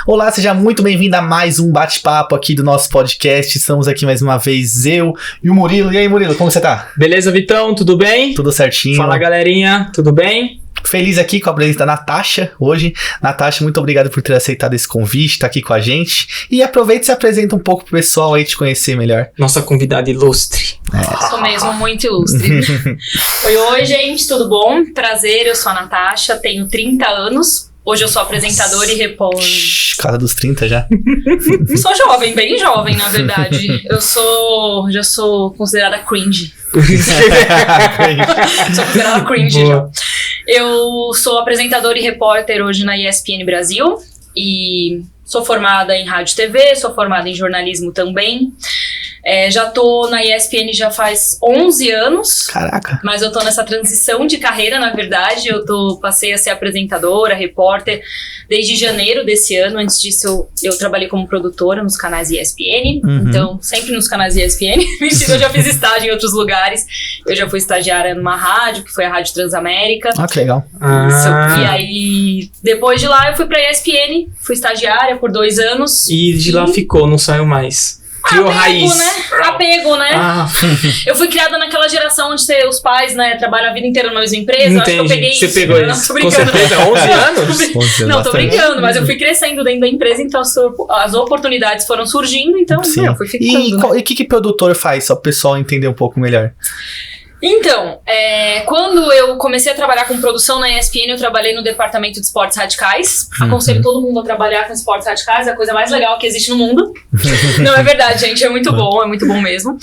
Olá, seja muito bem-vindo a mais um bate-papo aqui do nosso podcast. Estamos aqui mais uma vez, eu e o Murilo. E aí, Murilo, como você tá? Beleza, Vitão? Tudo bem? Tudo certinho. Fala, galerinha. Tudo bem? Feliz aqui com a presença da Natasha hoje. Natasha, muito obrigado por ter aceitado esse convite, tá aqui com a gente. E aproveita e se apresenta um pouco pro pessoal aí te conhecer melhor. Nossa convidada ilustre. Sou mesmo muito ilustre. Oi, gente, tudo bom? Prazer, eu sou a Natasha, tenho 30 anos. Hoje eu sou apresentadora e repórter. Casa dos 30 já. Sou jovem, bem jovem, na verdade. Já sou considerada cringe. Sou considerada cringe já. Eu sou apresentadora e repórter hoje na ESPN Brasil. E sou formada em rádio e TV, sou formada em jornalismo também. Já tô na ESPN já faz 11 anos. Caraca. Mas eu tô nessa transição de carreira, na verdade. Passei a ser apresentadora, repórter, desde janeiro desse ano. Antes disso, eu trabalhei como produtora nos canais ESPN. Então, sempre nos canais ESPN. Mentira, eu já fiz estágio em outros lugares. Eu já fui estagiária numa rádio, que foi a Rádio Transamérica. Ah, que legal. Isso. E aí, depois de lá, eu fui pra ESPN. Fui estagiária por 2 anos. E de lá ficou, não saiu mais. Criou raiz. Apego, né? Eu fui criada naquela geração onde os pais, né, trabalham a vida inteira na mesma empresa. Entendi. Acho que eu peguei Você isso. pegou Não, isso. tô brincando. Com certeza, 11 anos? Não, tô brincando, mas eu fui crescendo dentro da empresa, então as oportunidades foram surgindo, então eu fui ficando. E o que produtor faz, só pro pessoal entender um pouco melhor? Então, quando eu comecei a trabalhar com produção na ESPN, eu trabalhei no departamento de esportes radicais. Aconselho todo mundo a trabalhar com esportes radicais, é a coisa mais legal que existe no mundo. Não, é verdade, gente, é muito bom mesmo.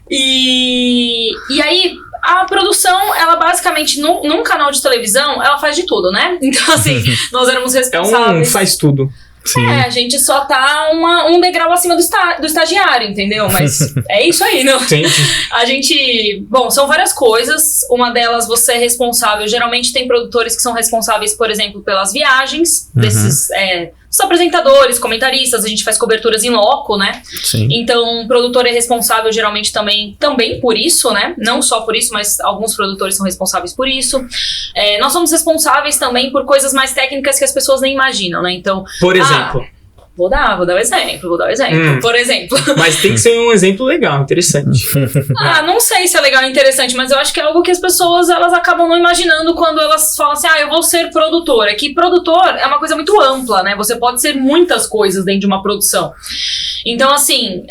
E aí, a produção, ela basicamente, num canal de televisão, ela faz de tudo, né? Então, assim, nós éramos responsáveis. Faz tudo. Sim. A gente só tá um degrau acima do estagiário, entendeu? Mas é isso aí, não? Entendi. A gente... Bom, são várias coisas. Uma delas, você é responsável... Geralmente tem produtores que são responsáveis, por exemplo, pelas viagens desses... Os apresentadores, comentaristas, a gente faz coberturas em loco, né? Sim. Então, o produtor é responsável geralmente também por isso, né? Não só por isso, mas alguns produtores são responsáveis por isso. Nós somos responsáveis também por coisas mais técnicas que as pessoas nem imaginam, né? Então, por exemplo... Vou dar um exemplo. Por exemplo. Mas tem que ser um exemplo legal, interessante. Não sei se é legal e interessante, mas eu acho que é algo que as pessoas, elas acabam não imaginando quando elas falam assim, eu vou ser produtora. Que produtor é uma coisa muito ampla, né? Você pode ser muitas coisas dentro de uma produção. Então, assim,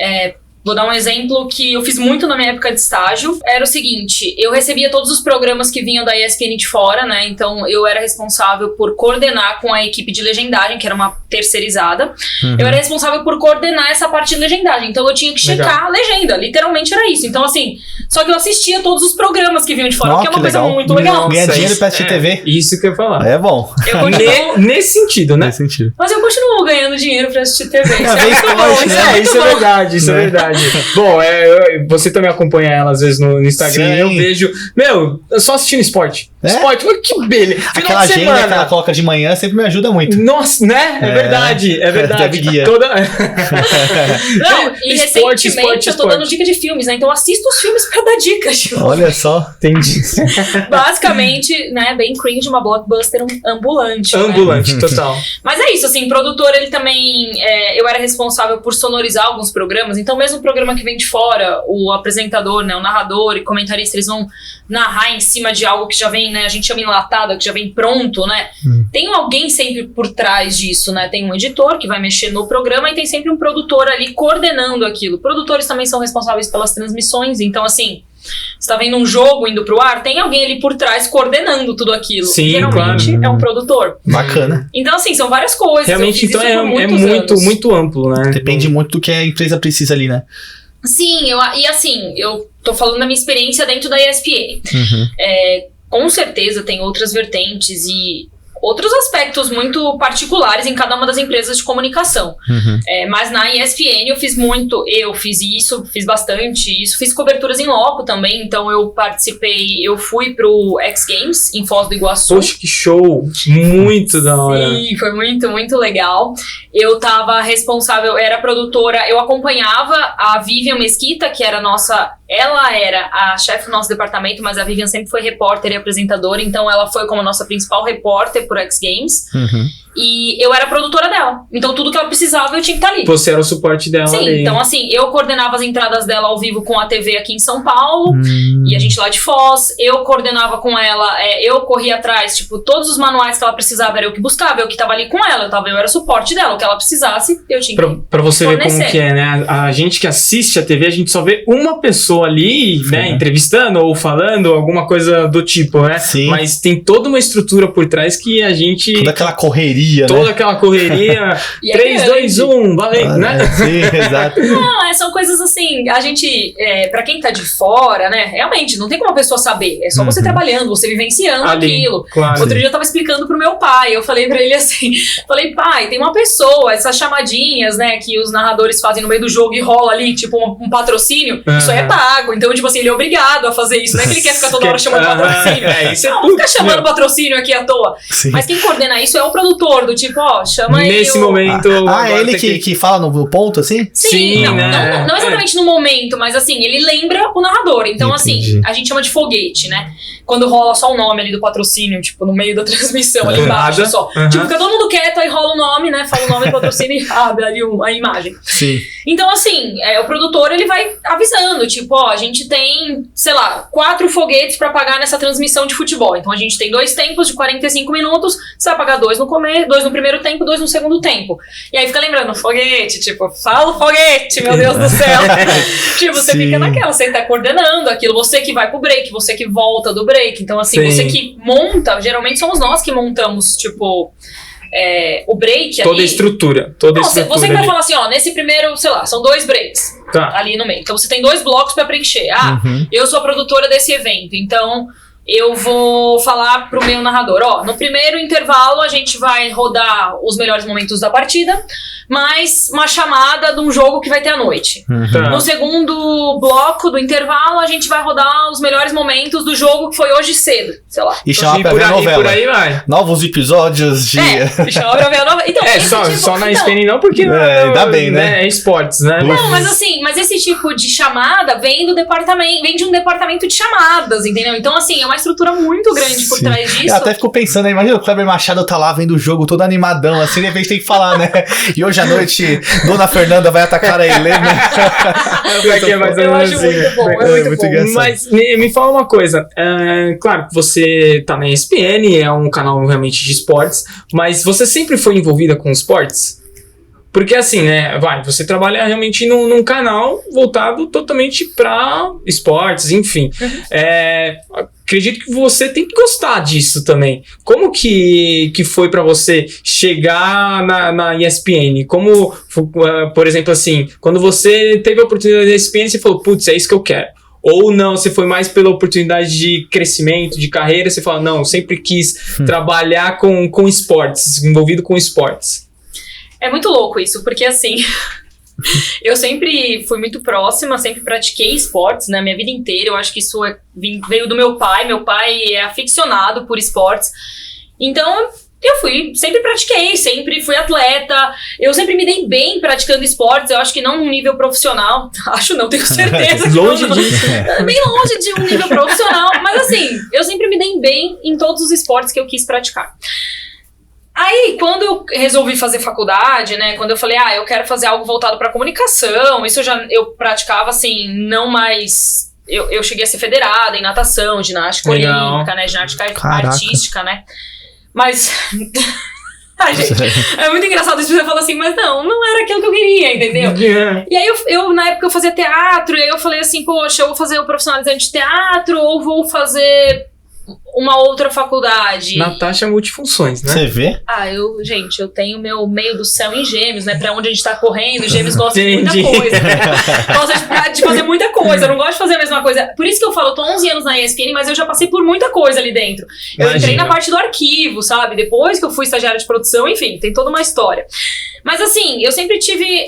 vou dar um exemplo que eu fiz muito na minha época de estágio. Era o seguinte, eu recebia todos os programas que vinham da ESPN de fora, né? Então, eu era responsável por coordenar com a equipe de legendagem, que era uma terceirizada. Eu era responsável por coordenar essa parte de legendagem. Então, eu tinha que checar a legenda. Literalmente era isso. Então, assim, só que eu assistia todos os programas que vinham de fora, que é uma coisa muito legal. Ganhar dinheiro pra assistir TV. Isso que eu ia falar. É bom. Eu continuo... Nesse sentido, né? Nesse sentido. Mas eu continuo ganhando dinheiro pra assistir TV. Isso é verdade, isso é verdade. Bom, você também acompanha ela às vezes no Instagram. Sim. Eu vejo, só assistindo esporte. Esporte, que beleza. Aquela agenda que ela coloca de manhã sempre me ajuda muito. Nossa, né? É verdade. Guia. Não, e recentemente eu tô dando dica de filmes, né? Então eu assisto os filmes pra dar dicas. Tipo. Olha só. Entendi. Basicamente, né, bem cringe, uma blockbuster ambulante. Ambulante, né? Total. Mas é isso, assim, produtor, ele também... eu era responsável por sonorizar alguns programas, então mesmo o programa que vem de fora, o apresentador, né, o narrador e comentarista, eles vão narrar em cima de algo que já vem, né, a gente chama enlatado, que já vem pronto, né? Tem alguém sempre por trás disso, né? Tem um editor que vai mexer no programa e tem sempre um produtor ali coordenando aquilo. Produtores também são responsáveis pelas transmissões, então assim, você tá vendo um jogo indo pro ar, tem alguém ali por trás coordenando tudo aquilo. Sim, geralmente claro. É um produtor. Bacana. Então assim, são várias coisas. Realmente, então é muito amplo, né? Depende muito do que a empresa precisa ali, né? Sim, eu tô falando da minha experiência dentro da ESPN. Com certeza tem outras vertentes e outros aspectos muito particulares em cada uma das empresas de comunicação. Mas na ESPN eu fiz bastante isso, fiz coberturas em loco também, então eu fui pro X Games em Foz do Iguaçu. Poxa, que show! Muito da hora. Sim, foi muito, muito legal. Eu tava responsável, era produtora, eu acompanhava a Vivian Mesquita, que era ela era a chefe do nosso departamento, mas a Vivian sempre foi repórter e apresentadora, então ela foi como nossa principal repórter por X Games. E eu era produtora dela. Então tudo que ela precisava eu tinha que estar ali. Você era o suporte dela. Sim, ali. então assim, eu coordenava as entradas dela ao vivo com a TV aqui em São Paulo. E a gente lá de Foz. Eu coordenava com ela, eu corria atrás, tipo, todos os manuais que ela precisava era eu que buscava, eu que tava ali com ela. Eu era suporte dela, o que ela precisasse, eu tinha que Pra você ver fornecer. como que é, né? A gente que assiste a TV, a gente só vê uma pessoa ali, né, entrevistando ou falando alguma coisa do tipo, né? Sim. Mas tem toda uma estrutura por trás que a gente... Toda aquela correria, Toda né? aquela correria. E é 3, 2, 1, valendo, né? Sim, exato. Não, são coisas assim, a gente, pra quem tá de fora, né, realmente, não tem como a pessoa saber, é só você trabalhando, você vivenciando Ali, aquilo. claro. Outro dia eu tava explicando pro meu pai, eu falei pra ele assim, pai, tem uma pessoa, essas chamadinhas, né, que os narradores fazem no meio do jogo e rola ali, tipo um patrocínio, isso aí é pago, então tipo assim, ele é obrigado a fazer isso, não é que ele quer ficar toda hora chamando patrocínio. Isso é Não, tudo. fica chamando patrocínio aqui à toa. Sim. Mas quem coordena isso é o produtor, do tipo, chama aí Nesse o... momento... É agora ele tem que fala no ponto, assim? Sim, não, né? não exatamente no momento, mas assim, ele lembra o narrador. Então, Entendi. assim, a gente chama de foguete, né? Quando rola só o nome ali do patrocínio, tipo, no meio da transmissão, ali Do embaixo nada. só. Tipo, fica todo mundo quieto, aí rola o nome, né? Fala o nome do patrocínio e abre ali a imagem. Sim. Então, assim, o produtor, ele vai avisando, tipo, a gente tem, sei lá, 4 foguetes pra pagar nessa transmissão de futebol. Então, a gente tem 2 tempos de 45 minutos, você vai pagar 2 no começo, 2 no primeiro tempo, 2 no segundo tempo. E aí fica lembrando, foguete, tipo, fala o foguete, meu Deus do céu. Tipo, você Sim. fica naquela, você tá coordenando aquilo, você que vai pro break, você que volta do break. Então, assim, Sim. você que monta, geralmente somos nós que montamos, tipo, o break Toda ali. a estrutura. Toda a Não, estrutura você que vai ali. falar assim, nesse primeiro, sei lá, são 2 breaks Tá. ali no meio. Então você tem 2 blocos pra preencher. Uhum. Eu sou a produtora desse evento, então eu vou falar pro meu narrador, no primeiro intervalo a gente vai rodar os melhores momentos da partida, mais uma chamada de um jogo que vai ter à noite. Tá. No segundo bloco do intervalo, a gente vai rodar os melhores momentos do jogo que foi hoje cedo, sei lá. E chama E pra por ver a aí, novela. por aí vai. Novos episódios de... Me chama pra ver a nova... Então, esse tipo- Só na então, SPN não, porque ainda bem, né? É esportes, né? Não, mas assim, esse tipo de chamada vem do departamento, vem de um departamento de chamadas, entendeu? Então, assim, é uma estrutura muito grande por Sim. trás disso. Eu até fico pensando, né? Imagina o Kleber Machado tá lá vendo o jogo todo animadão, assim, de repente tem que falar, né? E hoje à noite, Dona Fernanda vai atacar a Helena. Aqui é mais ou Eu menos acho assim, muito bom, né? é muito bom. engraçado. Mas me fala uma coisa, claro que você tá na ESPN, é um canal realmente de esportes, mas você sempre foi envolvida com esportes? Porque assim, né, você trabalha realmente num canal voltado totalmente pra esportes, enfim. Acredito que você tem que gostar disso também. Como que foi pra você chegar na ESPN? Como, por exemplo, assim, quando você teve a oportunidade da ESPN, você falou, putz, é isso que eu quero. Ou não, você foi mais pela oportunidade de crescimento, de carreira, você fala, não, eu sempre quis trabalhar com esportes, envolvido com esportes. É muito louco isso, porque assim, eu sempre fui muito próxima, sempre pratiquei esportes, né, minha vida inteira. Eu acho que isso veio do meu pai é aficionado por esportes. Então, sempre pratiquei, sempre fui atleta, eu sempre me dei bem praticando esportes, eu acho que não num nível profissional, tenho certeza que Longe não, disso. bem longe de um nível profissional, mas assim, eu sempre me dei bem em todos os esportes que eu quis praticar. Aí, quando eu resolvi fazer faculdade, né, quando eu falei, eu quero fazer algo voltado pra comunicação, isso eu praticava, assim, não mais... Eu cheguei a ser federada em natação, ginástica Legal. olímpica, né, ginástica Caraca. artística, né, mas... Ai, gente, é muito engraçado isso, você fala assim, mas não era aquilo que eu queria, entendeu? E aí, eu na época, eu fazia teatro, e aí eu falei assim, poxa, eu vou fazer o profissionalizante de teatro, ou vou fazer uma outra faculdade. Natasha multifunções, né? Você vê? Gente, eu tenho meu meio do céu em Gêmeos, né? Pra onde a gente tá correndo, Gêmeos gosta de Entendi. muita coisa. Né? Gosta de fazer muita coisa, eu não gosto de fazer a mesma coisa. Por isso que eu falo, eu tô 11 anos na ESPN, mas eu já passei por muita coisa ali dentro. Eu entrei na parte do arquivo, sabe? Depois que eu fui estagiária de produção, enfim, tem toda uma história. Mas assim, eu sempre tive...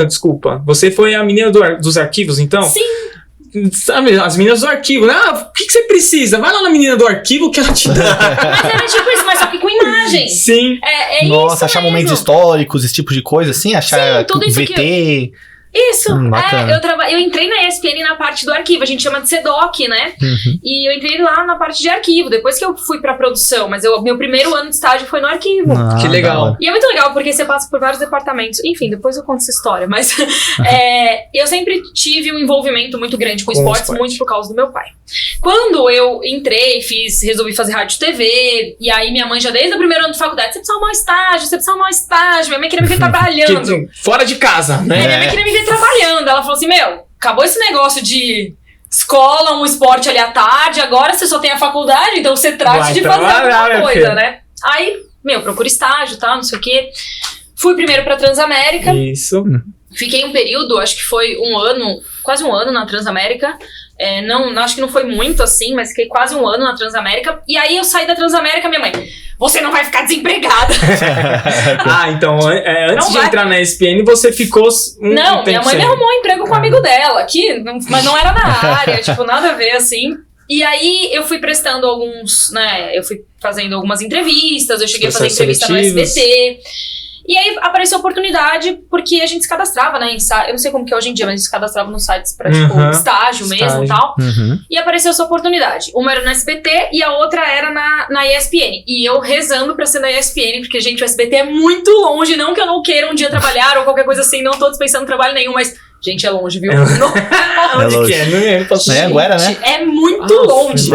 Desculpa, você foi a menina dos arquivos, então? Sim. Sabe, as meninas do arquivo, né? O que você precisa? Vai lá na menina do arquivo que ela te dá. Mas era tipo isso, mas só que com imagem. Sim. É Nossa, isso achar mesmo. momentos históricos, esse tipo de coisa, assim? Achar Sim, tudo isso VT... Isso, Bacana. eu entrei na ESPN na parte do arquivo, a gente chama de CEDOC, né? Uhum. E eu entrei lá na parte de arquivo, depois que eu fui pra produção, mas meu primeiro ano de estágio foi no arquivo. Que legal. Da hora. E é muito legal, porque você passa por vários departamentos. Enfim, depois eu conto essa história. Mas eu sempre tive um envolvimento muito grande com esportes, muito por causa do meu pai. Quando eu entrei, resolvi fazer rádio e TV, e aí minha mãe já desde o primeiro ano de faculdade, você precisa arrumar um estágio. Minha mãe queria me ver trabalhando. Fora de casa, né? Minha mãe queria me ver trabalhando. Ela falou assim, acabou esse negócio de escola, um esporte ali à tarde, agora você só tem a faculdade, então você trate de fazer alguma coisa, né? Aí, procura estágio, tal, não sei o quê. Fui primeiro pra Transamérica. Isso. Fiquei um período, acho que foi quase um ano na Transamérica. Acho que não foi muito assim, mas fiquei quase um ano na Transamérica. E aí eu saí da Transamérica, minha mãe, você não vai ficar desempregada. Então, antes de entrar na ESPN, você ficou Não, minha mãe me arrumou um emprego com um amigo dela aqui, mas não era na área, nada a ver, assim. E aí eu fui prestando eu fui fazendo algumas entrevistas, eu cheguei a fazer entrevista no SBT. E aí apareceu a oportunidade, porque a gente se cadastrava, né? Eu não sei como que é hoje em dia, mas a gente se cadastrava nos sites pra, estágio mesmo e tal. Uhum. E apareceu essa oportunidade. Uma era no SBT e a outra era na ESPN. E eu rezando pra ser na ESPN, porque, gente, o SBT é muito longe. Não que eu não queira um dia trabalhar ou qualquer coisa assim, não tô dispensando trabalho nenhum, mas... Gente, é longe, viu? Onde que é? Não é agora, né? É muito longe.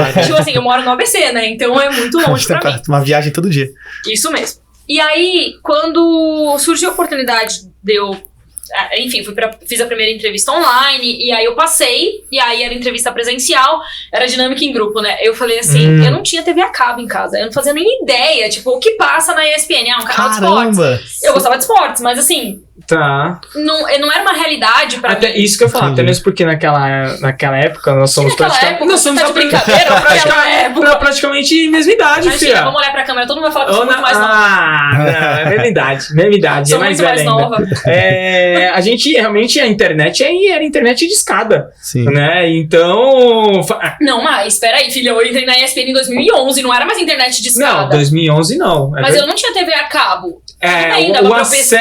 Eu moro no ABC, né? Então é muito longe pra mim. Uma viagem todo dia. Isso mesmo. E aí, quando surgiu a oportunidade de eu... Enfim, fiz a primeira entrevista online, e aí eu passei, e aí era entrevista presencial, era dinâmica em grupo, né? Eu falei assim, eu não tinha TV a cabo em casa, eu não fazia nem ideia, o que passa na ESPN, um canal de esportes. Eu gostava de esportes, mas assim... Tá. Não era uma realidade pra mim. Isso que eu falo, até mesmo porque naquela época nós somos praticamente... Nós somos a brincadeira, praticamente mesma idade, filha. Vamos olhar pra câmera, todo mundo vai falar que eu sou muito mais nova. Não, é mesma idade, Sou é mais muito velha mais nova. A gente, realmente, a internet era internet de escada. Sim. Né? Então... Não, mas espera aí, filha, eu entrei na ESPN em 2011, não era mais internet de escada. Não, 2011 não. Mas eu não tinha TV a cabo. O acesso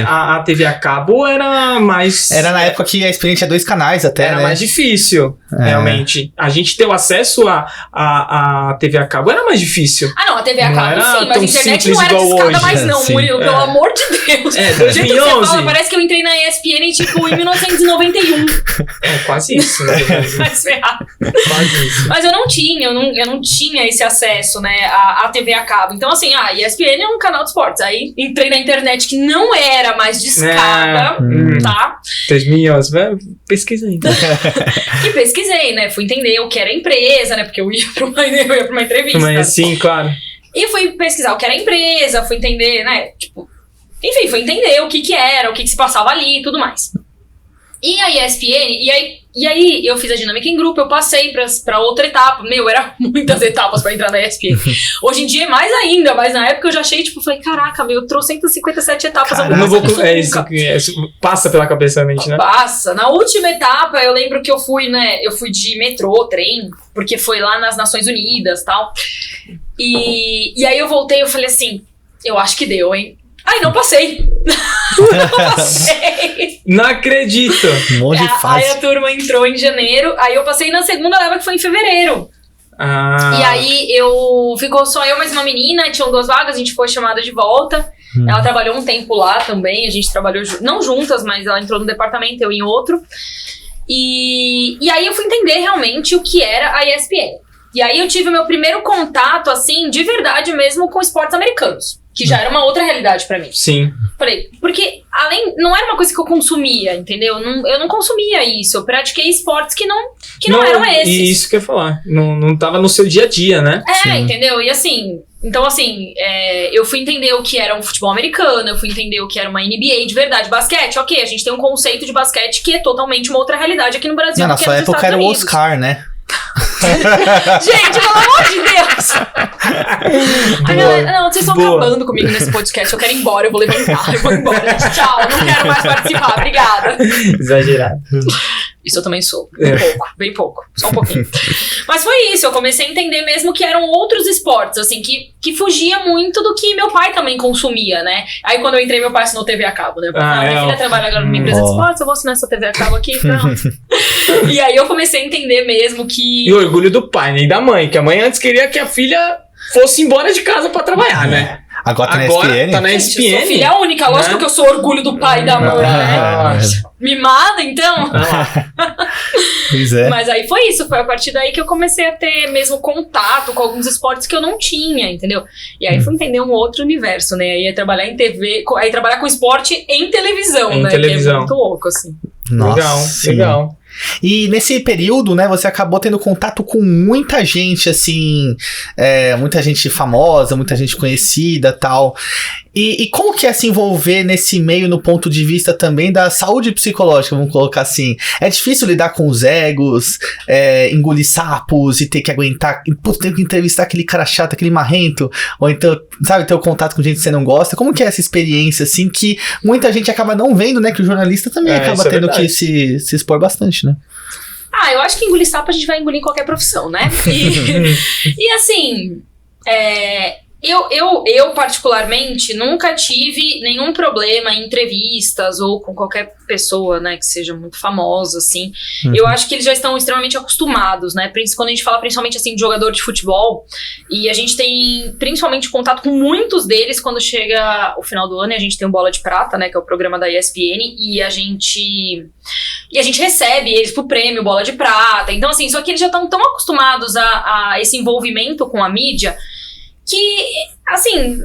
a TV a cabo era mais... Era na época que a ESPN tinha 2 canais até, era né? mais difícil, realmente. A gente ter o acesso a TV a cabo era mais difícil. Não, a TV a cabo sim, mas a internet não era igual discada hoje. mais não, Murilo, pelo amor de Deus. 2011. Que você fala, parece que eu entrei na ESPN, em 1991. Quase isso, né? Mas ferrado. Quase isso. Mas eu não tinha esse acesso, né, à TV a cabo. Então, assim, a ESPN é um canal de esportes. Aí entrei na internet que não era mais de escada, tá? 2011, pesquisa ainda. E pesquisei, né? Fui entender o que era empresa, né? Porque eu ia pra uma entrevista. Mas sim, claro. E fui pesquisar o que era empresa, fui entender, né? Enfim, fui entender o que era, o que se passava ali e tudo mais. E a ESPN, e aí eu fiz a dinâmica em grupo, eu passei pra outra etapa. Era muitas etapas pra entrar na ESPN. Hoje em dia é mais ainda, mas na época eu já achei, falei, caraca, trouxe 157 etapas. Isso passa pela cabeça da mente, né? Passa. Na última etapa, eu lembro que eu fui de metrô, trem, porque foi lá nas Nações Unidas e tal. E aí eu voltei, eu falei assim, eu acho que deu, hein? Ai, não passei. Não passei. Não acredito. Um monte de fase. Aí a turma entrou em janeiro, aí eu passei na segunda leva, que foi em fevereiro. E aí ficou só eu mais uma menina, tinham 2 vagas, a gente foi chamada de volta. Ela trabalhou um tempo lá também, a gente trabalhou, não juntas, mas ela entrou no departamento, eu em outro. E aí eu fui entender realmente o que era a ESPN. E aí eu tive o meu primeiro contato, assim, de verdade mesmo, com esportes americanos. Que já era uma outra realidade pra mim. Sim. Falei, porque não era uma coisa que eu consumia, entendeu? Eu não consumia isso. Eu pratiquei esportes que não eram esses. E isso que eu ia falar. Não tava no seu dia a dia, né? Sim. Entendeu? E assim... Então, assim, eu fui entender o que era um futebol americano, eu fui entender o que era uma NBA de verdade. Basquete, ok, a gente tem um conceito de basquete que é totalmente uma outra realidade aqui no Brasil. Na sua época era o Oscar, né? Gente, pelo amor de Deus! Galera, vocês estão acabando comigo nesse podcast. Eu quero ir embora, eu vou levantar, eu vou embora. Tchau, não quero mais participar, obrigada. Exagerado. Isso eu também sou. Bem pouco. Só um pouquinho. Mas foi isso, eu comecei a entender mesmo que eram outros esportes, assim, que fugia muito do que meu pai também consumia, né? Aí quando eu entrei, meu pai assinou TV a cabo, né? Minha filha trabalha agora numa empresa de esportes, eu vou assinar essa TV a cabo aqui, pronto. E aí eu comecei a entender mesmo que... E o orgulho do pai, né? E da mãe, que a mãe antes queria que a filha fosse embora de casa pra trabalhar, né? Agora tá na ESPN? Tá na ESPN. Eu sou filha única, lógico que eu sou orgulho do pai e da mãe, né? Mimada, então? Pois é. Mas aí foi isso, foi a partir daí que eu comecei a ter mesmo contato com alguns esportes que eu não tinha, entendeu? E aí fui entender um outro universo, né? Aí ia trabalhar em TV, aí trabalhar com esporte em televisão, né? Televisão. Que é muito louco, assim. Nossa, legal. E nesse período, né, você acabou tendo contato com muita gente, assim, muita gente famosa, muita gente conhecida, tal. E como que é se envolver nesse meio no ponto de vista também da saúde psicológica, vamos colocar assim? É difícil lidar com os egos, engolir sapos e ter que aguentar, ter que entrevistar aquele cara chato, aquele marrento, ou então, sabe, ter o contato com gente que você não gosta. Como que é essa experiência, assim, que muita gente acaba não vendo, né, que o jornalista também acaba tendo que se expor bastante, né? Eu acho que engolir sapo a gente vai engolir em qualquer profissão, né? E assim, eu particularmente nunca tive nenhum problema em entrevistas ou com qualquer pessoa, né, que seja muito famosa, assim. Eu acho que eles já estão extremamente acostumados, né? Quando a gente fala principalmente, assim, de jogador de futebol, e a gente tem principalmente contato com muitos deles quando chega o final do ano, e a gente tem o Bola de Prata, né, que é o programa da ESPN, e a gente recebe eles pro prêmio Bola de Prata. Então, assim, só que eles já estão tão acostumados a esse envolvimento com a mídia que, assim,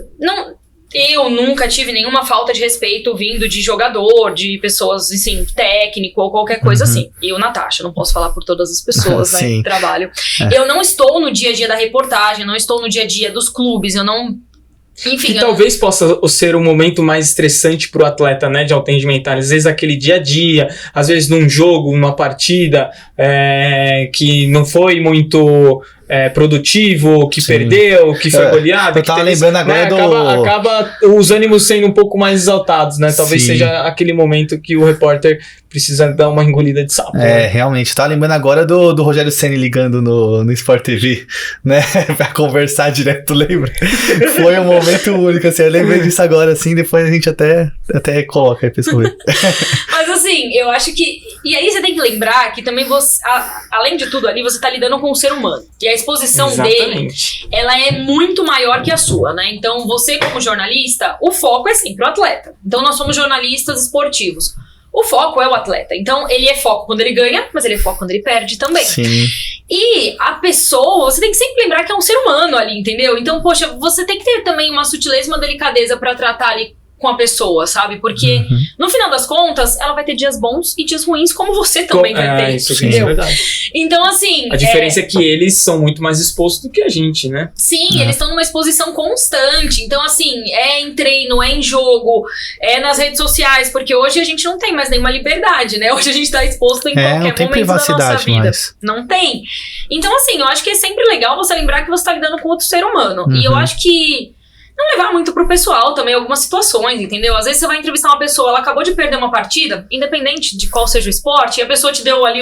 eu nunca tive nenhuma falta de respeito vindo de jogador, de pessoas, assim, técnico ou qualquer coisa assim. Eu, Natasha, não posso falar por todas as pessoas, né, que trabalham. Eu não estou no dia a dia da reportagem, não estou no dia a dia dos clubes, eu não... Enfim, que talvez possa ser um momento mais estressante pro atleta, né, de alta mental. Às vezes aquele dia a dia, às vezes num jogo, numa partida que não foi muito produtivo, que perdeu, que foi goleado. Eu tava lembrando agora acaba os ânimos sendo um pouco mais exaltados, né? Talvez seja aquele momento que o repórter precisa dar uma engolida de sapo. Né? Realmente. Eu tava lembrando agora do Rogério Ceni ligando no Sport TV, né? Pra conversar direto, lembra? Foi um momento único, assim. Eu lembrei disso agora, assim, depois a gente até coloca aí, pessoal. Mas assim, eu acho que... E aí você tem que lembrar que também você, além de tudo ali, você tá lidando com um ser humano. E a exposição dele, ela é muito maior que a sua, né? Então você, como jornalista, o foco é sempre o atleta. Então nós somos jornalistas esportivos. O foco é o atleta. Então ele é foco quando ele ganha, mas ele é foco quando ele perde também. Sim. E a pessoa, você tem que sempre lembrar que é um ser humano ali, entendeu? Então, poxa, você tem que ter também uma sutileza, uma delicadeza pra tratar ali com a pessoa, sabe? Porque, no final das contas, ela vai ter dias bons e dias ruins, como você também vai ter, isso entendeu? É verdade. Então, assim... A diferença é que eles são muito mais expostos do que a gente, né? Sim, eles estão numa exposição constante. Então, assim, em treino, em jogo, nas redes sociais, porque hoje a gente não tem mais nenhuma liberdade, né? Hoje a gente tá exposto em qualquer momento da nossa vida. Não tem. Então, assim, eu acho que é sempre legal você lembrar que você tá lidando com outro ser humano. E eu acho que não levar muito pro pessoal também algumas situações, entendeu? Às vezes você vai entrevistar uma pessoa, ela acabou de perder uma partida, independente de qual seja o esporte, e a pessoa te deu ali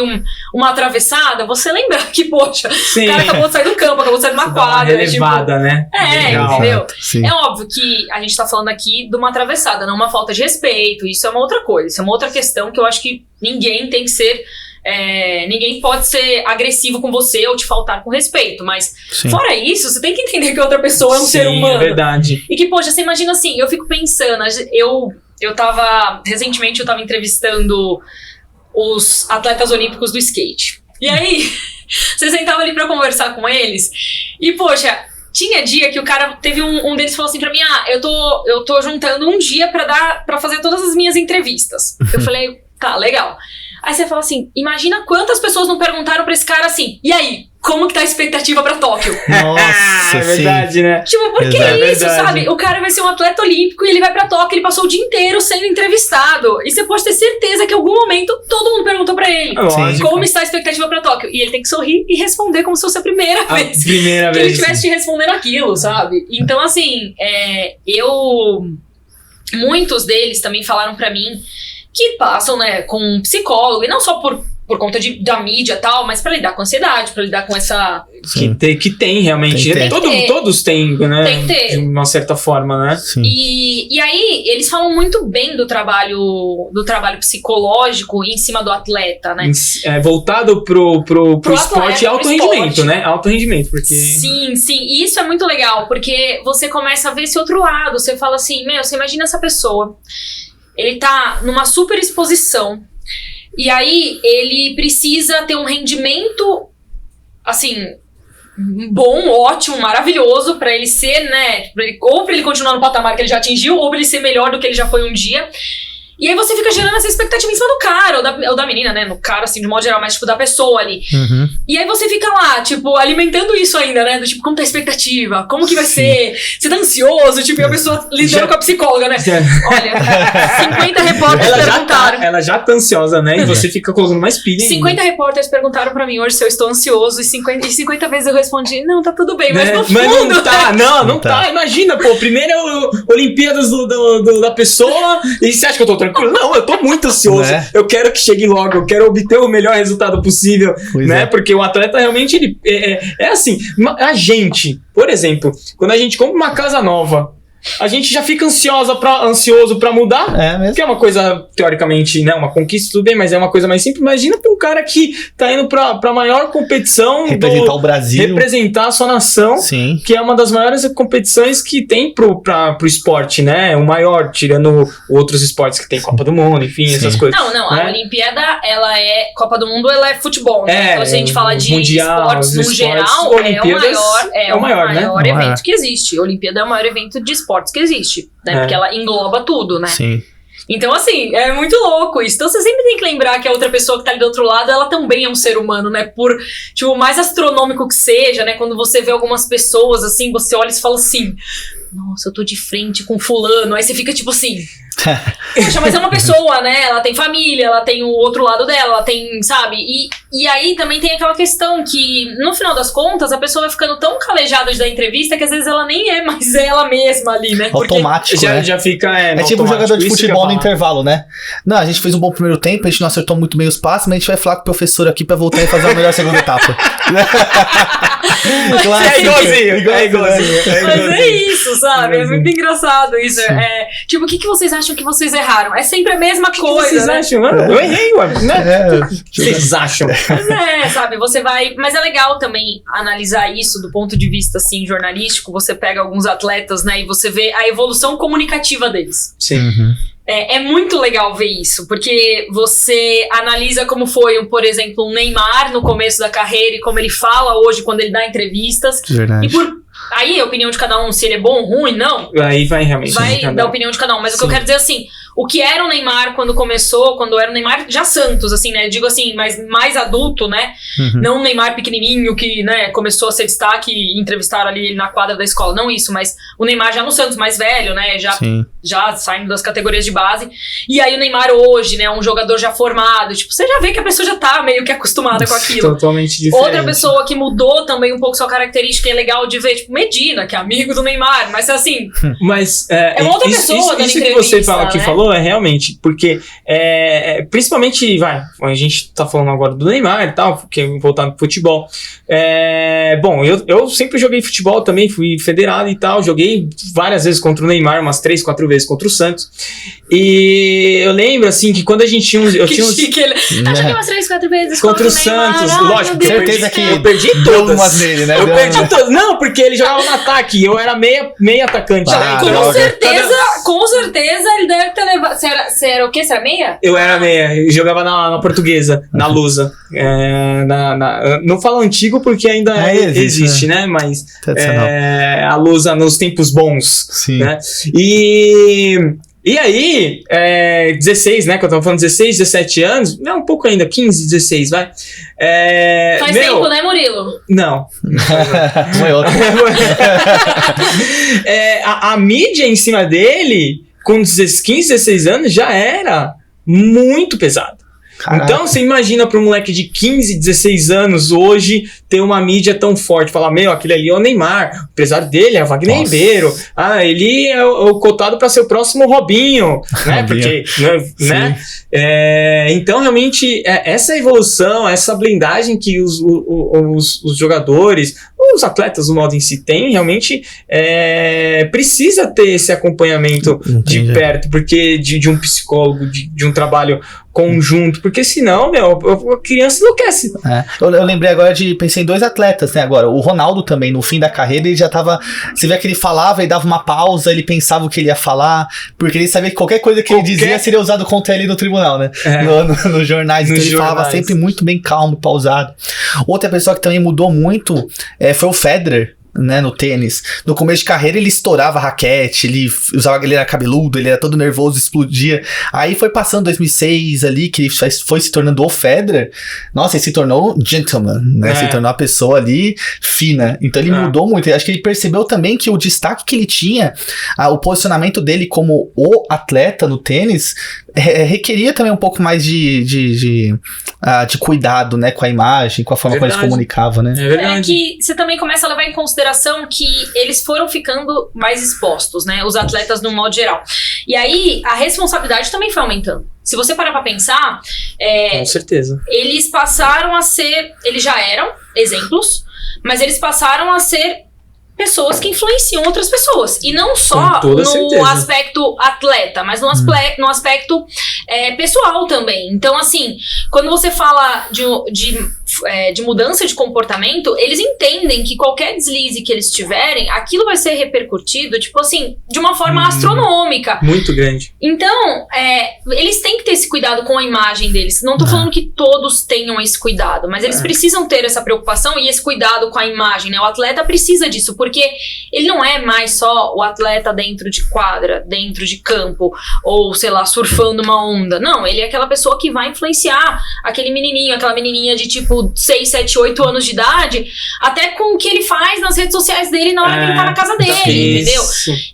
uma atravessada, você lembrar que, poxa, o cara acabou de sair do campo, acabou de sair de uma quadra. Relevada, né? Entendeu? Sim. É óbvio que a gente tá falando aqui de uma atravessada, não uma falta de respeito, isso é uma outra coisa, isso é uma outra questão que eu acho que ninguém tem que ser... ninguém pode ser agressivo com você ou te faltar com respeito, mas fora isso, você tem que entender que outra pessoa é um ser humano. É verdade. E que, poxa, você imagina assim, eu fico pensando, recentemente eu tava entrevistando os atletas olímpicos do skate. E aí, você sentava ali pra conversar com eles e, poxa, tinha dia que o cara, teve um deles falou assim pra mim, eu tô juntando um dia pra fazer todas as minhas entrevistas. Eu falei, tá, legal. Aí você fala assim, imagina quantas pessoas não perguntaram pra esse cara assim, e aí, como que tá a expectativa pra Tóquio? Nossa, é verdade, né? Tipo, por que isso, sabe? O cara vai ser um atleta olímpico e ele vai pra Tóquio, ele passou o dia inteiro sendo entrevistado. E você pode ter certeza que em algum momento todo mundo perguntou pra ele, como está a expectativa pra Tóquio? E ele tem que sorrir e responder como se fosse a primeira vez que ele estivesse te respondendo aquilo, sabe? Então, assim, muitos deles também falaram pra mim que passam, né, com um psicólogo, e não só por por conta da mídia e tal, mas pra lidar com ansiedade, pra lidar com essa... Que tem realmente. Tem que ter. Todos têm, né? Tem que ter. De uma certa forma, né? Sim. E aí, eles falam muito bem do trabalho psicológico em cima do atleta, né? Voltado pro esporte atleta, e alto pro rendimento, esporte. né? Alto rendimento, porque... Sim. E isso é muito legal, porque você começa a ver esse outro lado. Você fala assim, você imagina essa pessoa. Ele tá numa super exposição. E aí, ele precisa ter um rendimento, assim, bom, ótimo, maravilhoso pra ele ser, né? Ou pra ele continuar no patamar que ele já atingiu, ou pra ele ser melhor do que ele já foi um dia. E aí você fica gerando essa expectativa em cima do cara, ou da menina, né? No cara, assim, de modo geral, mas tipo, da pessoa ali. Uhum. E aí você fica lá, tipo, alimentando isso ainda, né? Do tipo, como tá a expectativa? Como que vai ser? Você tá ansioso? Tipo, e a pessoa lidando com a psicóloga, né? Olha, 50 repórteres perguntaram. Ela já tá ansiosa, né? E você fica colocando mais pilha. 50 repórteres perguntaram pra mim hoje se eu estou ansioso, e 50 vezes eu respondi, não, tá tudo bem, mas no fundo... Mas não tá, não tá. Imagina, pô, primeiro Olimpíadas da pessoa, e você acha que eu tô tranquilo? Não, eu tô muito ansioso. Né? Eu quero que chegue logo, eu quero obter o melhor resultado possível, Pois né? é. Porque o atleta realmente, ele é assim, a gente, por exemplo, quando a gente compra uma casa nova, a gente já fica ansioso pra mudar, É mesmo. que é uma coisa, teoricamente, né, uma conquista, tudo bem, mas é uma coisa mais simples. Imagina pra um cara que tá indo pra maior competição, Representar o Brasil. representar a sua nação, Sim. que é uma das maiores competições que tem pro esporte, né? O maior, tirando outros esportes que tem Copa do Mundo, enfim, Sim. essas coisas. Não, a né? Olimpíada, ela é Copa do Mundo, ela é futebol, né? Então, se a gente fala de mundial, esportes no os geral, Olimpíadas é o maior né? evento que existe. A Olimpíada é o maior evento de esportes que existe, né? Porque ela engloba tudo, né? Sim. Então, assim, é muito louco isso. Então, você sempre tem que lembrar que a outra pessoa que tá ali do outro lado, ela também é um ser humano, né? Por, tipo, mais astronômico que seja, né? Quando você vê algumas pessoas, assim, você olha e fala assim... Nossa, eu tô de frente com fulano. Aí você fica tipo assim... Poxa, mas é uma pessoa, né? Ela tem família, ela tem o outro lado dela, ela tem, sabe? E aí também tem aquela questão que, no final das contas, a pessoa vai ficando tão calejada de dar entrevista que às vezes ela nem é mais ela mesma ali, né? Porque Automático, né? Já fica. É tipo um jogador de futebol no intervalo, né? Não, a gente fez um bom primeiro tempo, a gente não acertou muito bem os passes, mas a gente vai falar com o professor aqui pra voltar e fazer a melhor segunda etapa. Claro, é igualzinho. Mas é isso, sabe? É muito engraçado isso. Tipo, o que vocês acham que vocês erraram? É sempre a mesma coisa. Vocês né? acham? Eu errei, ué. Né? Vocês acham? Mas sabe, você vai... Mas é legal também analisar isso do ponto de vista, assim, jornalístico. Você pega alguns atletas, né, e você vê a evolução comunicativa deles. Sim. Uhum. É muito legal ver isso, porque você analisa como foi, por exemplo, o Neymar no começo da carreira e como ele fala hoje quando ele dá entrevistas. Verdade. E aí a opinião de cada um, se ele é bom ou ruim, não. Aí vai realmente. Da opinião de cada um. Mas o que eu quero dizer assim, o que era o Neymar quando começou, quando era o Neymar já Santos, assim, né? Eu digo assim, mas mais adulto, né? Uhum. Não o Neymar pequenininho que, né, começou a ser destaque e entrevistaram ali na quadra da escola. Não isso, mas o Neymar já no Santos, mais velho, né? Já saindo das categorias de base. E aí o Neymar hoje, né? Um jogador já formado. Tipo, você já vê que a pessoa já tá meio que acostumada com aquilo. Totalmente diferente. Outra pessoa que mudou também um pouco sua característica é legal de ver, tipo, Medina, que é amigo do Neymar. Mas assim... Mas é uma outra pessoa dando isso que entrevista, você fala, que né? falou é realmente, porque principalmente, a gente tá falando agora do Neymar e tal, porque voltando pro futebol. Bom, eu sempre joguei futebol também, fui federado e tal, joguei várias vezes contra o Neymar, umas 3, 4 vezes contra o Santos. E eu lembro, assim, que quando a gente tinha uns... Chique, ele... joguei umas 3, 4 vezes contra o Neymar, Santos, lógico, que certeza que eu perdi deu todas. umas nele, né? Eu perdi todas. Não, porque ele jogava no ataque, eu era meio atacante. Ah, né? Com certeza ele deve ter levado... Você era o quê? Você era meia? Eu era meia, eu jogava na Portuguesa, na Lusa. Não falo antigo porque ainda existe, né? Mas a Lusa nos tempos bons. Sim. Né? E aí, 16, né? Que eu tava falando 16, 17 anos, não, um pouco ainda, 15, 16, vai. Faz tempo, né, Murilo? Não. Foi outra. A mídia em cima dele, com 15, 16 anos, já era muito pesada. Caraca. Então, você imagina para um moleque de 15, 16 anos hoje ter uma mídia tão forte. Falar, aquele ali é o Neymar. O empresário dele é o Wagner Ribeiro. Ele é o cotado para ser o próximo Robinho. Né? Porque, né? Então, realmente, essa evolução, essa blindagem que os jogadores, os atletas, no modo em si, têm, realmente precisa ter esse acompanhamento de perto, porque de um psicólogo, de um trabalho conjunto, porque senão, a criança enlouquece. Eu lembrei agora pensei em 2 atletas, né, agora, o Ronaldo também, no fim da carreira, ele já tava, você vê que ele falava e dava uma pausa, ele pensava o que ele ia falar, porque ele sabia que qualquer coisa que ele dizia seria usado contra ele no tribunal, né, nos jornais, então ele falava sempre muito bem calmo, pausado. Outra pessoa que também mudou muito foi o Federer, né, no tênis. No começo de carreira ele estourava a raquete, ele era cabeludo, ele era todo nervoso, explodia. Aí foi passando 2006 ali, que ele foi se tornando o Federer. Nossa, ele se tornou um gentleman, né? Se tornou uma pessoa ali fina. Então ele mudou muito. Eu acho que ele percebeu também que o destaque que ele tinha, o posicionamento dele como o atleta no tênis, requeria também um pouco mais de cuidado, né, com a imagem, com a forma como ele se comunicava, né? É que você também começa a levar em consideração que eles foram ficando mais expostos, né, os atletas no modo geral. E aí, a responsabilidade também foi aumentando. Se você parar pra pensar... com certeza. Eles passaram a ser... Eles já eram exemplos, mas eles passaram a ser pessoas que influenciam outras pessoas. E não só no aspecto atleta, mas no aspecto pessoal também. Então, assim, quando você fala de mudança de comportamento, eles entendem que qualquer deslize que eles tiverem, aquilo vai ser repercutido, tipo assim, de uma forma astronômica. Muito grande. Então, eles têm que ter esse cuidado com a imagem deles. Não tô falando que todos tenham esse cuidado, mas eles precisam ter essa preocupação e esse cuidado com a imagem, né? O atleta precisa disso, porque ele não é mais só o atleta dentro de quadra, dentro de campo, ou, sei lá, surfando uma onda. Não, ele é aquela pessoa que vai influenciar aquele menininho, aquela menininha de tipo 6, 7, 8 anos de idade, até com o que ele faz nas redes sociais dele na hora que ele tá na casa dele, entendeu?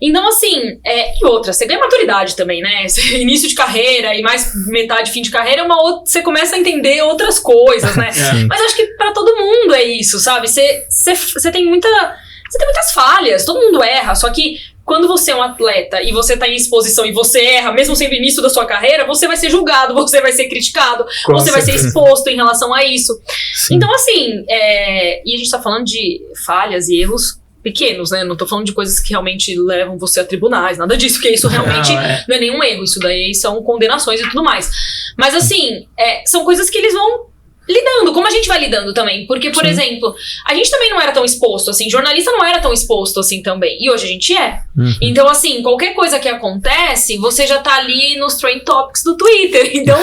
Então, assim, e outra, você ganha maturidade também, né? Início de carreira e mais metade, fim de carreira, você começa a entender outras coisas, né? Mas acho que pra todo mundo é isso, sabe? Você tem muitas falhas, todo mundo erra, só que quando você é um atleta e você tá em exposição e você erra, mesmo sendo o início da sua carreira, você vai ser julgado, você vai ser criticado, você vai ser exposto em relação a isso. Sim. Então, assim, e a gente tá falando de falhas e erros pequenos, né? Não tô falando de coisas que realmente levam você a tribunais, nada disso, porque isso realmente não é nenhum erro, isso daí são condenações e tudo mais. Mas, assim, são coisas que eles vão lidando, como a gente vai lidando também, porque, por exemplo, a gente também não era tão exposto, assim, jornalista não era tão exposto, assim, também, e hoje a gente é. Então, assim, qualquer coisa que acontece, você já tá ali nos trend topics do Twitter, então...